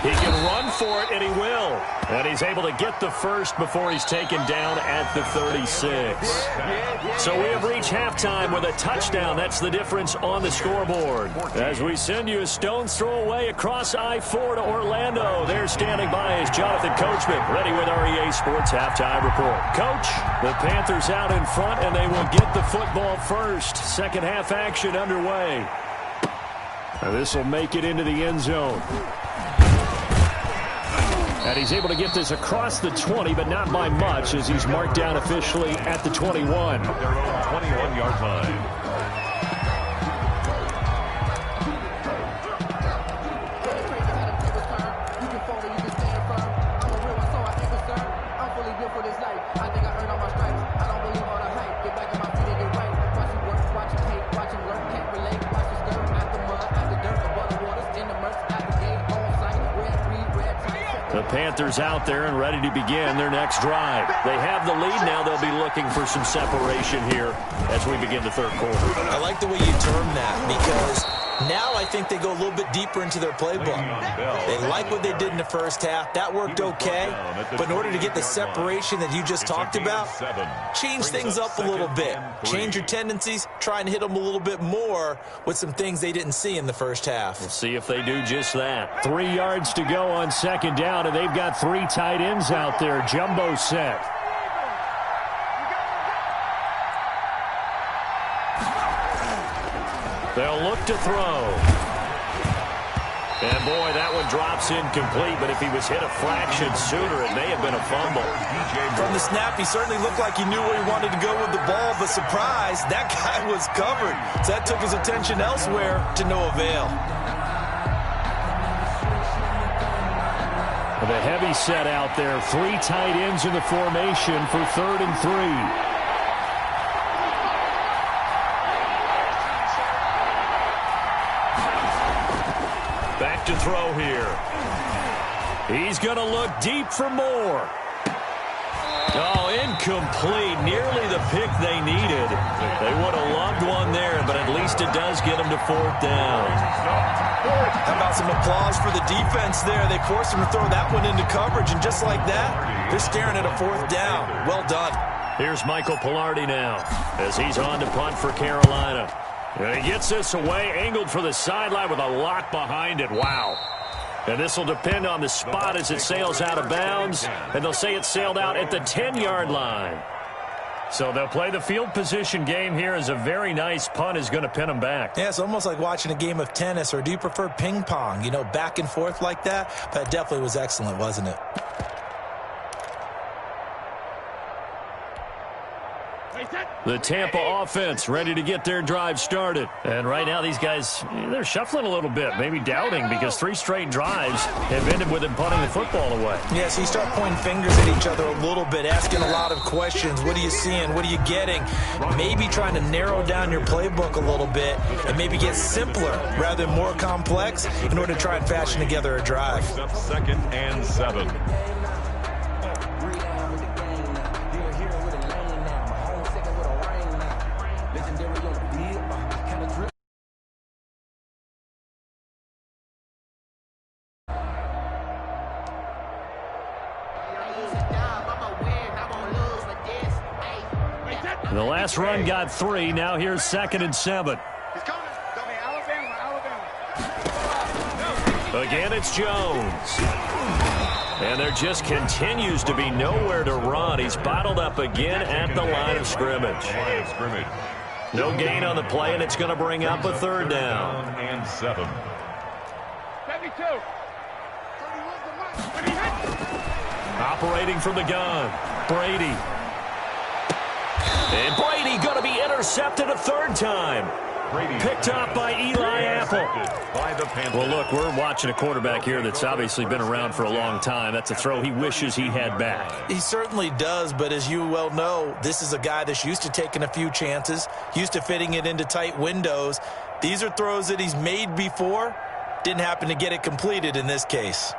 He can run for it, and he will. And he's able to get the first before he's taken down at the 36. So we have reached halftime with a touchdown. That's the difference on the scoreboard. As we send you a stone's throw away across I-4 to Orlando. There standing by is Jonathan Coachman, ready with our EA Sports Halftime Report. Coach, the Panthers out in front, and they will get the football first. Second half action underway. This will make it into the end zone. And he's able to get this across the 20, but not by much, as he's marked down officially at the 21. Their own 21-yard line. The Panthers out there and ready to begin their next drive. They have the lead now. They'll be looking for some separation here as we begin the 3rd quarter. I like the way you term that, because now I think they go a little bit deeper into their playbook. They like what they did in the first half. That worked okay. But in order to get the separation that you just talked about, change things up a little bit. Change your tendencies, try and hit them a little bit more with some things they didn't see in the first half. We'll see if they do just that. 3 yards to go on 2nd down, and they've got 3 tight ends out there. Jumbo set. They'll look to throw. And, boy, that one drops incomplete, but if he was hit a fraction sooner, it may have been a fumble. From the snap, he certainly looked like he knew where he wanted to go with the ball, but surprise, that guy was covered. So that took his attention elsewhere to no avail. The heavy set out there. 3 tight ends in the formation for 3rd and 3. Back to throw here. He's going to look deep for more. Oh, incomplete. Nearly the pick they needed. They would have loved one there, but at least it does get them to 4th down. How about some applause for the defense there? They forced him to throw that one into coverage, and just like that, they're staring at a 4th down. Well done. Here's Michael Pilardi now as he's on to punt for Carolina. And he gets this away, angled for the sideline with a lot behind it. Wow. And this will depend on the spot as it sails out of bounds. And they'll say it sailed out at the 10-yard line. So they'll play the field position game here as a very nice punt is going to pin them back. Yeah, it's almost like watching a game of tennis, or do you prefer ping pong? You know, back and forth like that? But it definitely was excellent, wasn't it? The Tampa offense ready to get their drive started. And right now these guys, they're shuffling a little bit, maybe doubting, because 3 straight drives have ended with them punting the football away. Yeah, so you start pointing fingers at each other a little bit, asking a lot of questions. What are you seeing? What are you getting? Maybe trying to narrow down your playbook a little bit and maybe get simpler rather than more complex in order to try and fashion together a drive. 2nd and 7. The last run got 3. Now here's 2nd and 7. Again, it's Jones. And there just continues to be nowhere to run. He's bottled up again at the line of scrimmage. No gain on the play, and it's going to bring up a 3rd down. And 7. 72. Operating from the gun, Brady. And Brady going to be intercepted a 3rd time. Picked up by Eli Apple. Well, look, we're watching a quarterback here that's obviously been around for a long time. That's a throw he wishes he had back. He certainly does, but as you well know, this is a guy that's used to taking a few chances, used to fitting it into tight windows. These are throws that he's made before. Didn't happen to get it completed in this case.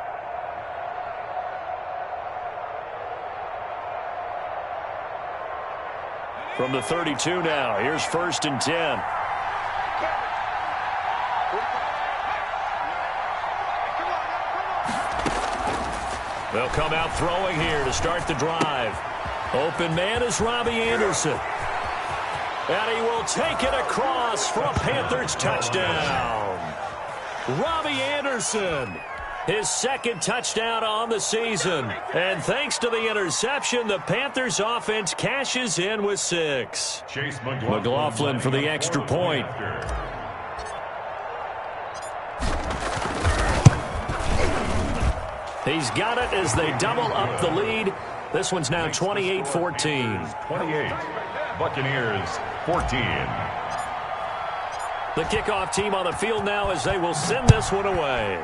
From the 32 now, here's 1st and 10. They'll come out throwing here to start the drive. Open man is Robbie Anderson. And he will take it across for a Panthers touchdown. Robbie Anderson, his 2nd touchdown on the season. And thanks to the interception, the Panthers offense cashes in with 6. Chase McLaughlin for the extra point. He's got it as they double up the lead. This one's now 28-14. 28. Buccaneers 14. The kickoff team on the field now as they will send this one away.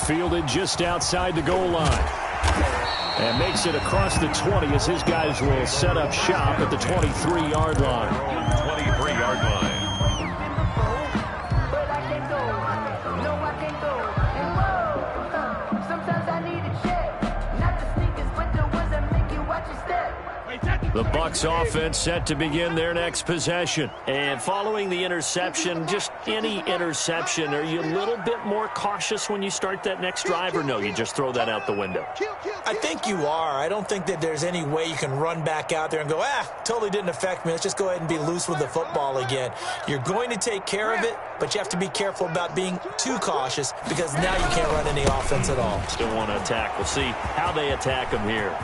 Fielded just outside the goal line. And makes it across the 20 as his guys will set up shop at the 23-yard line. 23-yard line. The Bucs offense set to begin their next possession. And following the interception, just any interception, are you a little bit more cautious when you start that next drive, or no, you just throw that out the window? I think you are. I don't think that there's any way you can run back out there and go, totally didn't affect me. Let's just go ahead and be loose with the football again. You're going to take care of it, but you have to be careful about being too cautious because now you can't run any offense at all. Still want to attack. We'll see how they attack them here.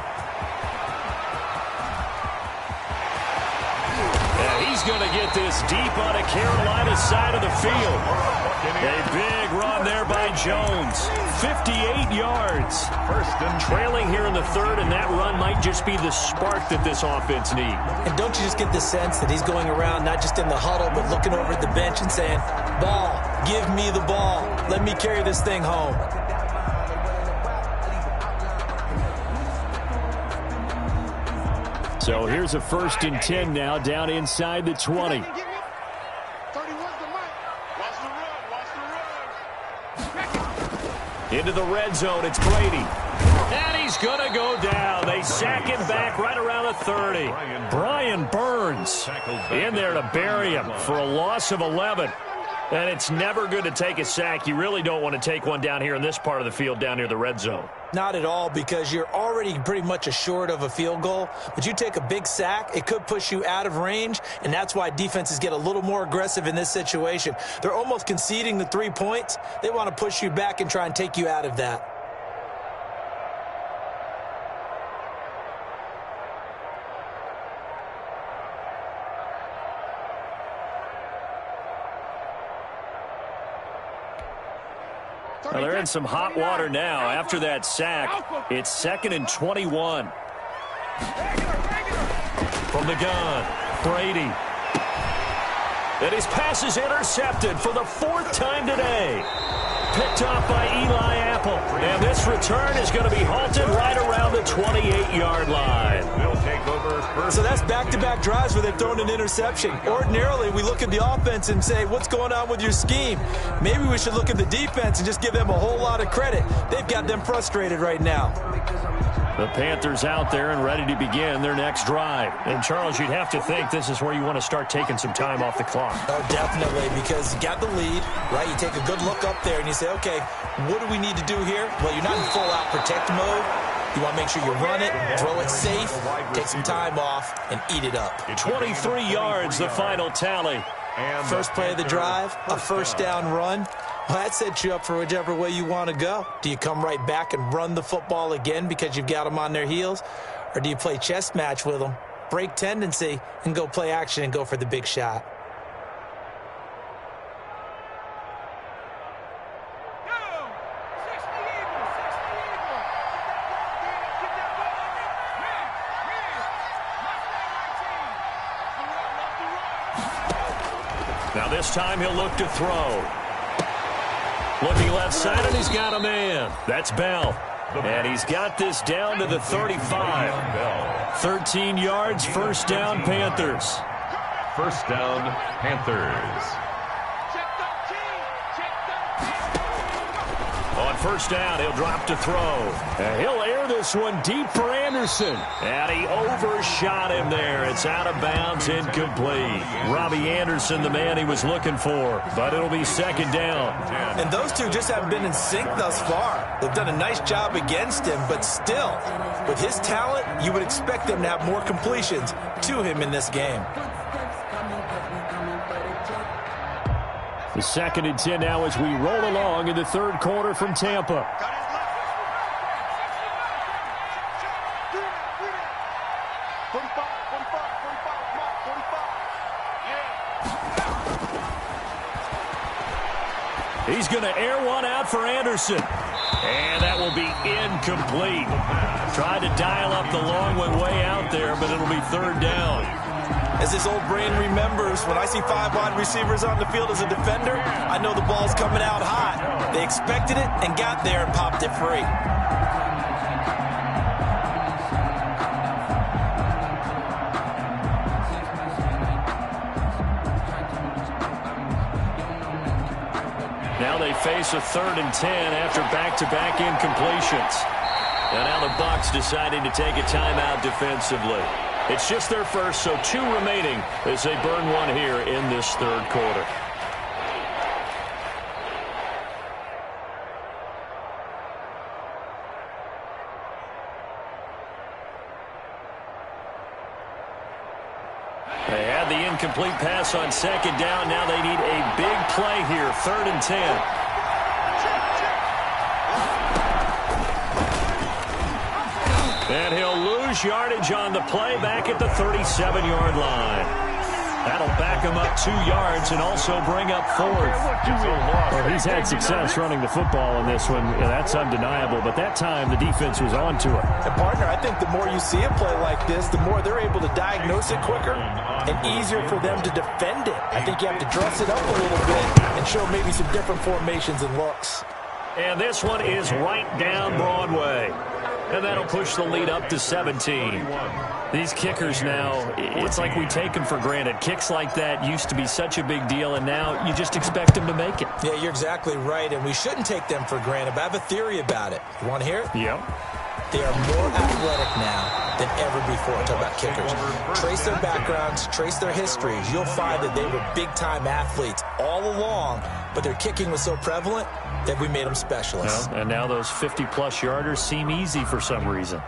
He's going to get this deep on a Carolina side of the field. A big run there by Jones. 58 yards. Trailing here in the 3rd, and that run might just be the spark that this offense needs. And don't you just get the sense that he's going around not just in the huddle, but looking over at the bench and saying, ball, give me the ball. Let me carry this thing home. So here's a 1st and 10 now down inside the 20. Into the red zone, it's Brady. And he's going to go down. They sack him back right around the 30. Brian Burns in there to bury him for a loss of 11. And it's never good to take a sack. You really don't want to take one down here in this part of the field down near the red zone. Not at all, because you're already pretty much assured of a field goal. But you take a big sack, it could push you out of range, and that's why defenses get a little more aggressive in this situation. They're almost conceding the 3 points. They want to push you back and try and take you out of that. Well, they're in some hot water now. After that sack, it's 2nd and 21. From the gun, Brady. And his pass is intercepted for the 4th time today. Picked off by Eli Apple. And this return is going to be halted right around the 28-yard line. Will take over. So that's back-to-back drives where they've thrown an interception. Ordinarily, we look at the offense and say, what's going on with your scheme? Maybe we should look at the defense and just give them a whole lot of credit. They've got them frustrated right now. The Panthers out there and ready to begin their next drive. And, Charles, you'd have to think this is where you want to start taking some time off the clock. Oh, definitely, because you got the lead, right? You take a good look up there and you say, okay, what do we need to do here? Well, you're not in full-out protect mode. You want to make sure you run it, throw it safe, take some time off, and eat it up. 23 yards, the final tally. First play of the drive, a first down run. Well, that sets you up for whichever way you want to go. Do you come right back and run the football again because you've got them on their heels? Or do you play chess match with them, break tendency, and go play action and go for the big shot? Now this time he'll look to throw. Looking left side, and he's got a man. That's Bell. And he's got this down to the 35. 13 yards, first down, Panthers. First down, Panthers. On first down, he'll drop to throw. And he'll air this one deep for Anderson. And he overshot him there. It's out of bounds, incomplete. Robbie Anderson, the man he was looking for. But it'll be second down. And those two just haven't been in sync thus far. They've done a nice job against him, but still, with his talent, you would expect them to have more completions to him in this game. The 2nd and 10 now as we roll along in the third quarter from Tampa. He's going to air one out for Anderson. And that will be incomplete. Tried to dial up the long one way out there, but it'll be third down. As this old brain remembers, when I see 5 wide receivers on the field as a defender, I know the ball's coming out hot. They expected it and got there and popped it free. Now they face a 3rd and 10 after back-to-back incompletions. And now the Bucs deciding to take a timeout defensively. It's just their first, so 2 remaining as they burn one here in this third quarter. They had the incomplete pass on second down. Now they need a big play here, 3rd and 10. And he'll lose yardage on the play back at the 37-yard line. That'll back him up 2 yards and also bring up 4th. Well, he's had success running the football in this one. Yeah, that's undeniable. But that time, the defense was on to it. And, partner, I think the more you see a play like this, the more they're able to diagnose it quicker and easier for them to defend it. I think you have to dress it up a little bit and show maybe some different formations and looks. And this one is right down Broadway. And that'll push the lead up to 17. These kickers now, it's like we take them for granted. Kicks like that used to be such a big deal, and now you just expect them to make it. Yeah, you're exactly right, and we shouldn't take them for granted, but I have a theory about it. You want to hear it? Yep. They are more athletic now than ever before. Talk about kickers. Trace their backgrounds, trace their histories. You'll find that they were big-time athletes all along, but their kicking was so prevalent that we made them specialists. Well, and now those 50-plus yarders seem easy for some reason.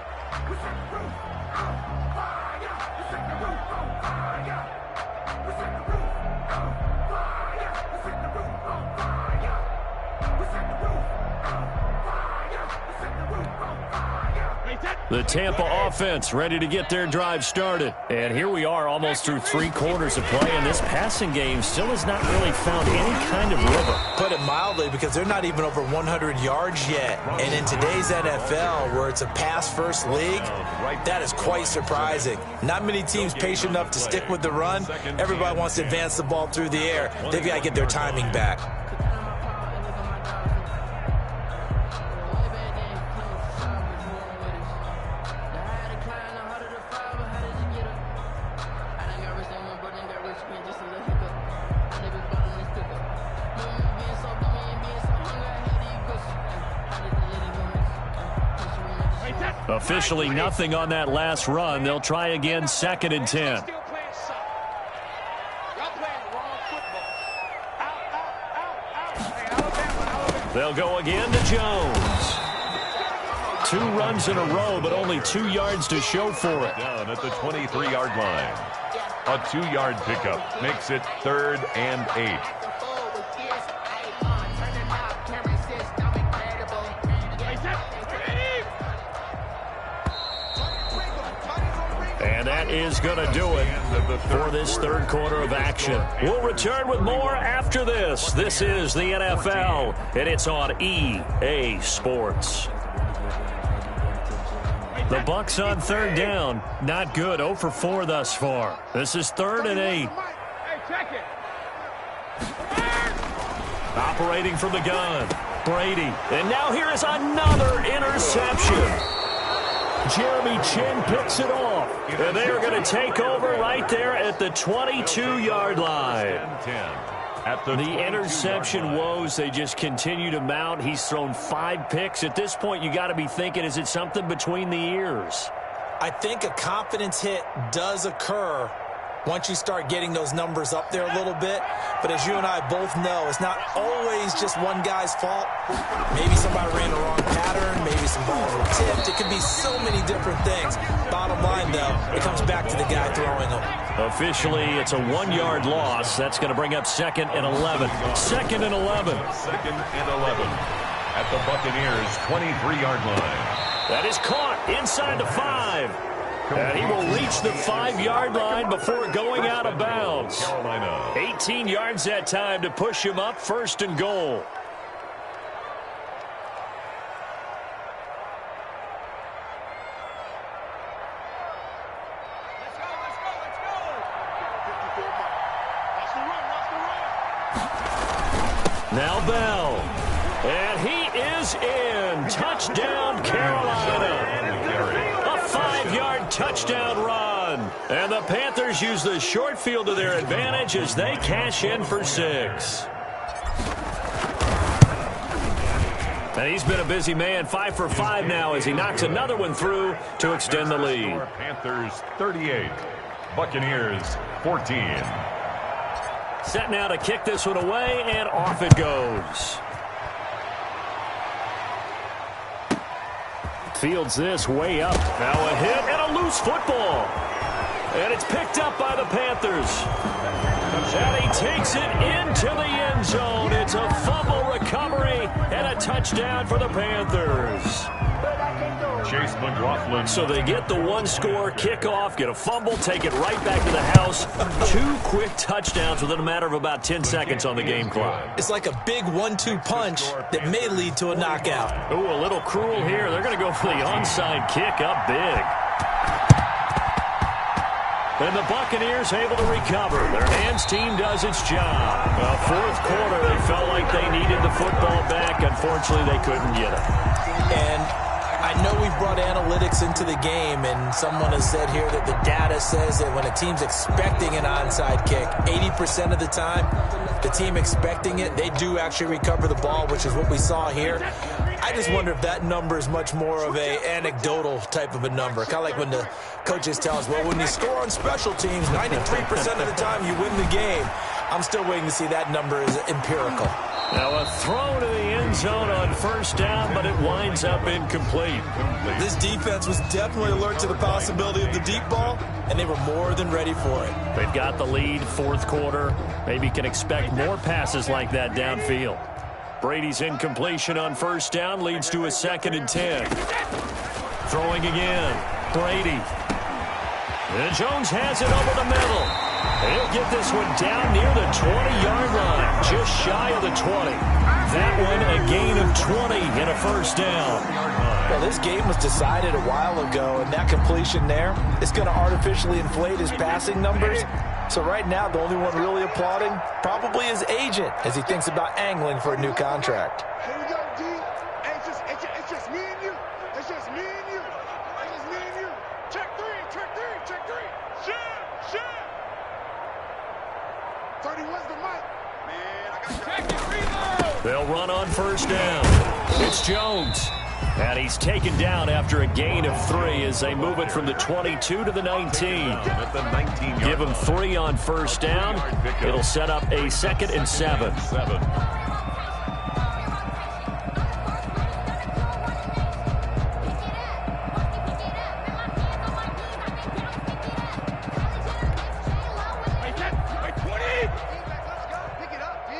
The Tampa offense ready to get their drive started. And here we are almost through 3 quarters of play, and this passing game still has not really found any kind of rhythm. Put it mildly, because they're not even over 100 yards yet. And in today's NFL, where it's a pass-first league, that is quite surprising. Not many teams patient enough to stick with the run. Everybody wants to advance the ball through the air. They've got to get their timing back. Officially nothing on that last run. They'll try again, 2nd and 10. They'll go again to Jones. 2 runs in a row, but only 2 yards to show for it. Down at the 23-yard line. A 2-yard pickup makes it 3rd and 8. And that is going to do it for this 3rd quarter of action. We'll return with more after this. This is the NFL, and it's on EA Sports. The Bucs on 3rd down. Not good. 0 for 4 thus far. This is 3rd and 8. Operating from the gun, Brady. And now here is another interception. Jeremy Chin picks it off. And they are going to take over right there at the 22-yard line. The interception woes, they just continue to mount. He's thrown 5 picks. At this point, you got to be thinking, is it something between the ears? I think a confidence hit does occur once you start getting those numbers up there a little bit. But as you and I both know, it's not always just one guy's fault. Maybe somebody ran the wrong pattern. Maybe some balls were tipped. It could be so many different things. Bottom line, though, it comes back to the guy throwing them. Officially, it's a 1-yard loss. That's going to bring up 2nd and 11. 2nd and 11. 2nd and 11 at the Buccaneers' 23-yard line. That is caught inside the 5. And he will reach the 5-yard line before going out of bounds. 18 yards that time to push him up, 1st and goal. Now Bell. And he is in. Touchdown, Carolina. A 5-yard touchdown run. And the Panthers use the short field to their advantage as they cash in for 6. And he's been a busy man, 5 for 5 now as he knocks another one through to extend the lead. Panthers 38, Buccaneers 14. Set now to kick this one away, and off it goes. Fields this way up. Now a hit and a loose football. And it's picked up by the Panthers. And he takes it into the end zone. It's a fumble recovery and a touchdown for the Panthers. Chase McLaughlin. So they get the 1-score kickoff, get a fumble, take it right back to the house. 2 quick touchdowns within a matter of about 10 seconds on the game clock. It's like a big 1-2 punch that may lead to a knockout. Ooh, a little cruel here. They're going to go for the onside kick up big. And the Buccaneers able to recover. Their hands team does its job. 4th quarter, they felt like they needed the football back. Unfortunately, they couldn't get it. And I know we've brought analytics into the game, and someone has said here that the data says that when a team's expecting an onside kick, 80% of the time, the team expecting it, they do actually recover the ball, which is what we saw here. I just wonder if that number is much more of a anecdotal type of a number. Kind of like when the coaches tell us, well, when you score on special teams, 93% of the time you win the game. I'm still waiting to see that number is empirical. Now a throw to the end zone on 1st down, but it winds up incomplete. This defense was definitely alert to the possibility of the deep ball, and they were more than ready for it. They've got the lead, 4th quarter. Maybe can expect more passes like that downfield. Brady's incompletion on 1st down leads to a 2nd and 10. Throwing again. Brady. And Jones has it over the middle. He'll get this one down near the 20-yard line, just shy of the 20. That one a gain of 20 and a first down. Well, this game was decided a while ago, and that completion there is going to artificially inflate his passing numbers. So right now, the only one really applauding probably his agent as he thinks about angling for a new contract. Here we go, D. Hey, it's just me and you. It's just me and you. It's just me and you. Check three, check three, check three. Shit. 31's the mic. Man, I got check it, reload. They'll run on first down. It's Jones. And he's taken down after a gain of 3 as they move it from the 22 to the 19. Give him 3 on first down. It'll set up a 2nd and 7. Pick it up, D.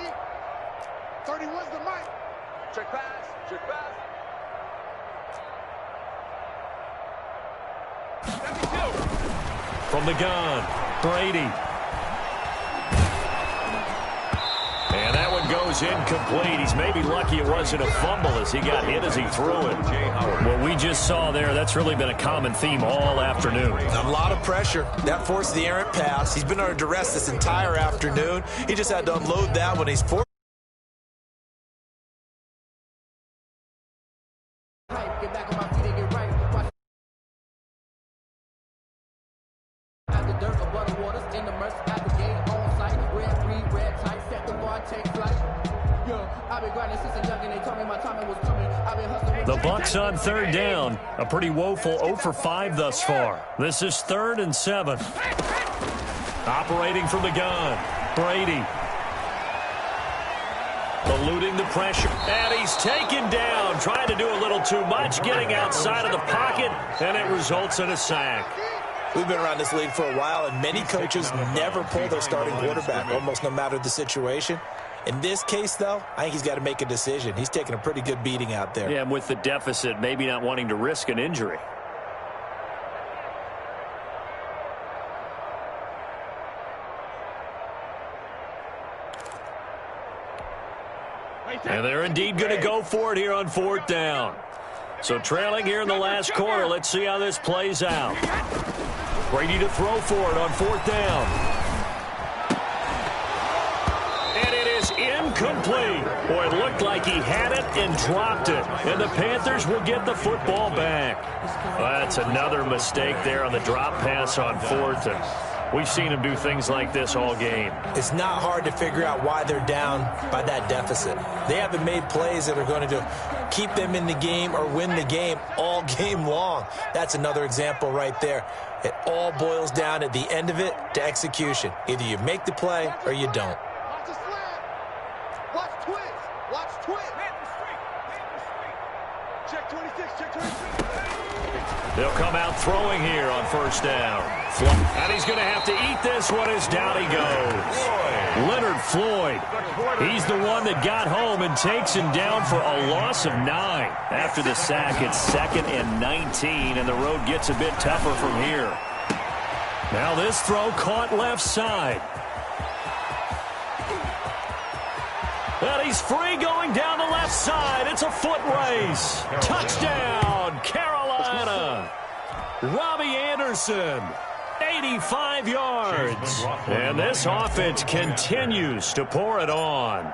31's the mic. Check pass. From the gun, Brady. And that one goes incomplete. He's maybe lucky it wasn't a fumble as he got hit as he threw it. What we just saw there, that's really been a common theme all afternoon. A lot of pressure. That forced the errant pass. He's been under duress this entire afternoon. He just had to unload that when he's forced. Get back on my feet and get right. Watch the dirt above the waters in the mercy at the game on site. Red tight, set the bar, take flight. Yo, I've been grinding since a young and they told me my timing was coming. I've been hustling. The Bucs on third down. A pretty woeful 0 for 5 thus far. This is 3rd and 7. Operating from the gun, Brady. Eluding the pressure, and he's taken down, trying to do a little too much, getting outside of the pocket, and it results in a sack. We've been around this league for a while, and many coaches never pull their starting quarterback, almost no matter the situation. In this case, though, I think he's got to make a decision. He's taking a pretty good beating out there. Yeah, and with the deficit, maybe not wanting to risk an injury. And they're indeed going to go for it here on 4th down. So trailing here in the last quarter, let's see how this plays out. Brady to throw for it on 4th down. And it is incomplete. Boy, it looked like he had it and dropped it. And the Panthers will get the football back. Well, that's another mistake there on the drop pass on 4th. And we've seen him do things like this all game. It's not hard to figure out why they're down by that deficit. They haven't made plays that are going to keep them in the game or win the game all game long. That's another example right there. It all boils down at the end of it to execution. Either you make the play or you don't. Watch the slam. Watch twist. Watch twist. Check 26. Check 26. They'll come out throwing here on first down. And he's going to have to eat this one as down he goes. Leonard Floyd. He's the one that got home and takes him down for a loss of 9. After the sack, it's 2nd and 19, and the road gets a bit tougher from here. Now this throw caught left side. And he's free going down the left side. It's a foot race. Touchdown, Carolina. Robbie Anderson, 85 yards. And this offense continues to pour it on.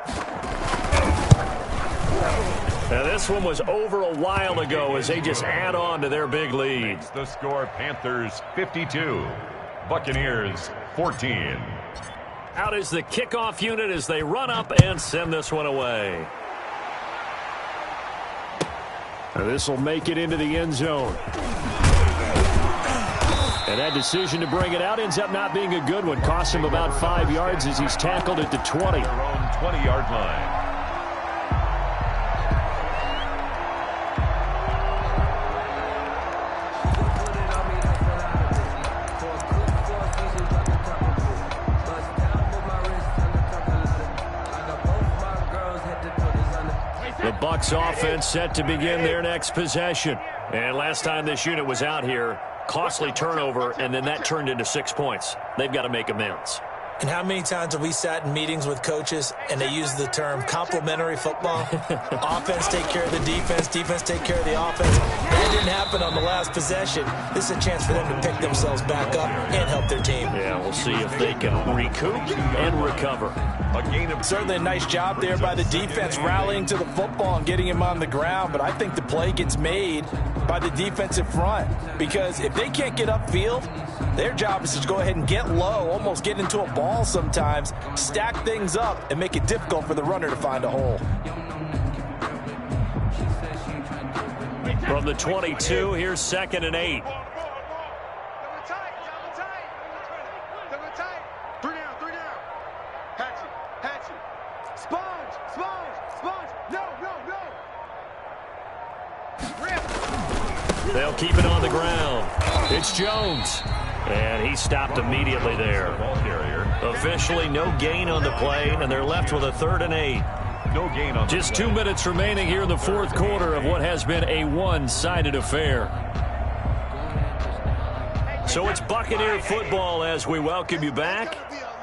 Now this one was over a while ago as they just add on to their big lead. The score, Panthers 52, Buccaneers 14. Out is the kickoff unit as they run up and send this one away. Now this will make it into the end zone. And that decision to bring it out ends up not being a good one. Cost him about 5 yards as he's tackled at the 20. Their own 20-yard line. The Bucs offense set to begin their next possession. And last time this unit was out here, costly turnover, and then that turned into 6 points. They've got to make amends. And how many times have we sat in meetings with coaches and they use the term complementary football? Offense take care of the defense, defense take care of the offense. That didn't happen on the last possession. This is a chance for them to pick themselves back up and help their team. Yeah, we'll see if they can recoup and recover. Certainly a nice job there by the defense rallying to the football and getting him on the ground, but I think the play gets made by the defensive front because if they can't get upfield, their job is to go ahead and get low, almost get into a ball sometimes, stack things up, and make it difficult for the runner to find a hole. From the 22, here's 2nd and 8. They'll keep it on the ground. It's Jones. And he stopped immediately there. Officially no gain on the play, and they're left with a 3rd and 8. No gain on Just 2 minutes remaining here in the 4th quarter of what has been a one-sided affair. So it's Buccaneer football as we welcome you back.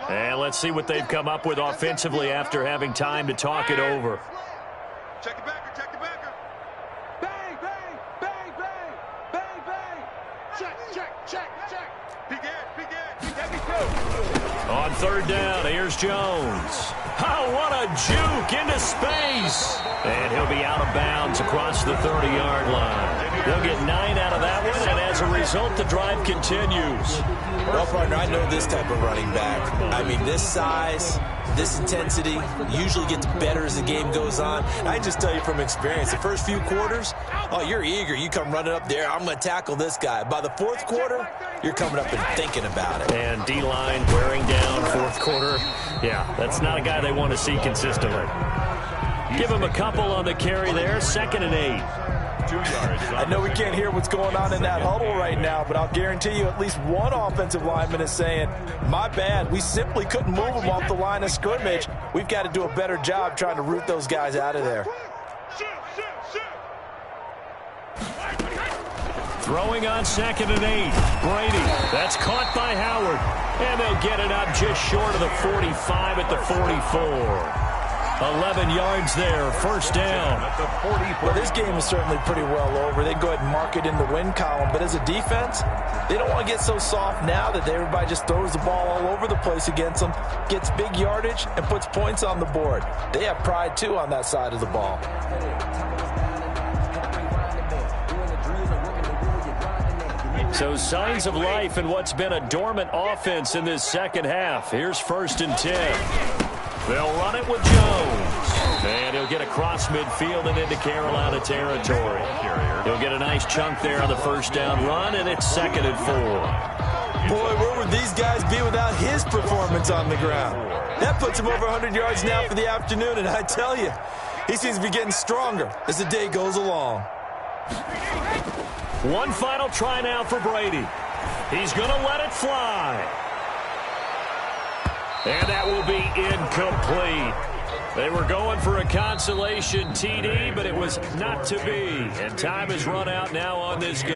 And let's see what they've come up with offensively after having time to talk it over. Check the backer, check the backer. Bang, bang, bang, bang, bang, bang. Check, check, check, check. On 3rd down, here's Jones. Oh, what a juke into space. And he'll be out of bounds across the 30-yard line. They'll get 9 out of that one, and as a result, the drive continues. Well, partner, I know this type of running back. I mean, this size, this intensity usually gets better as the game goes on. I can just tell you from experience, the first few quarters, oh, you're eager. You come running up there, I'm going to tackle this guy. By the 4th quarter, you're coming up and thinking about it. And D-line wearing down 4th quarter. Yeah, that's not a guy they want to see consistently. Give him a couple on the carry there, 2nd and 8. I know we can't hear what's going on in that huddle right now, but I'll guarantee you at least one offensive lineman is saying, my bad, we simply couldn't move them off the line of scrimmage. We've got to do a better job trying to root those guys out of there. Throwing on 2nd and 8. Brady, that's caught by Howard. And they'll get it up just short of the 45 at the 44. 11 yards there, 1st down. Well, this game is certainly pretty well over. They go ahead and mark it in the win column. But as a defense, they don't want to get so soft now that everybody just throws the ball all over the place against them, gets big yardage, and puts points on the board. They have pride, too, on that side of the ball. So signs of life in what's been a dormant offense in this 2nd half. Here's 1st and 10. They'll run it with Jones. And he'll get across midfield and into Carolina territory. He'll get a nice chunk there on the 1st down run, and it's 2nd and 4. Boy, where would these guys be without his performance on the ground? That puts him over 100 yards now for the afternoon, and I tell you, he seems to be getting stronger as the day goes along. One final try now for Brady. He's going to let it fly. And that will be incomplete. They were going for a consolation TD, but it was not to be. And time has run out now on this game.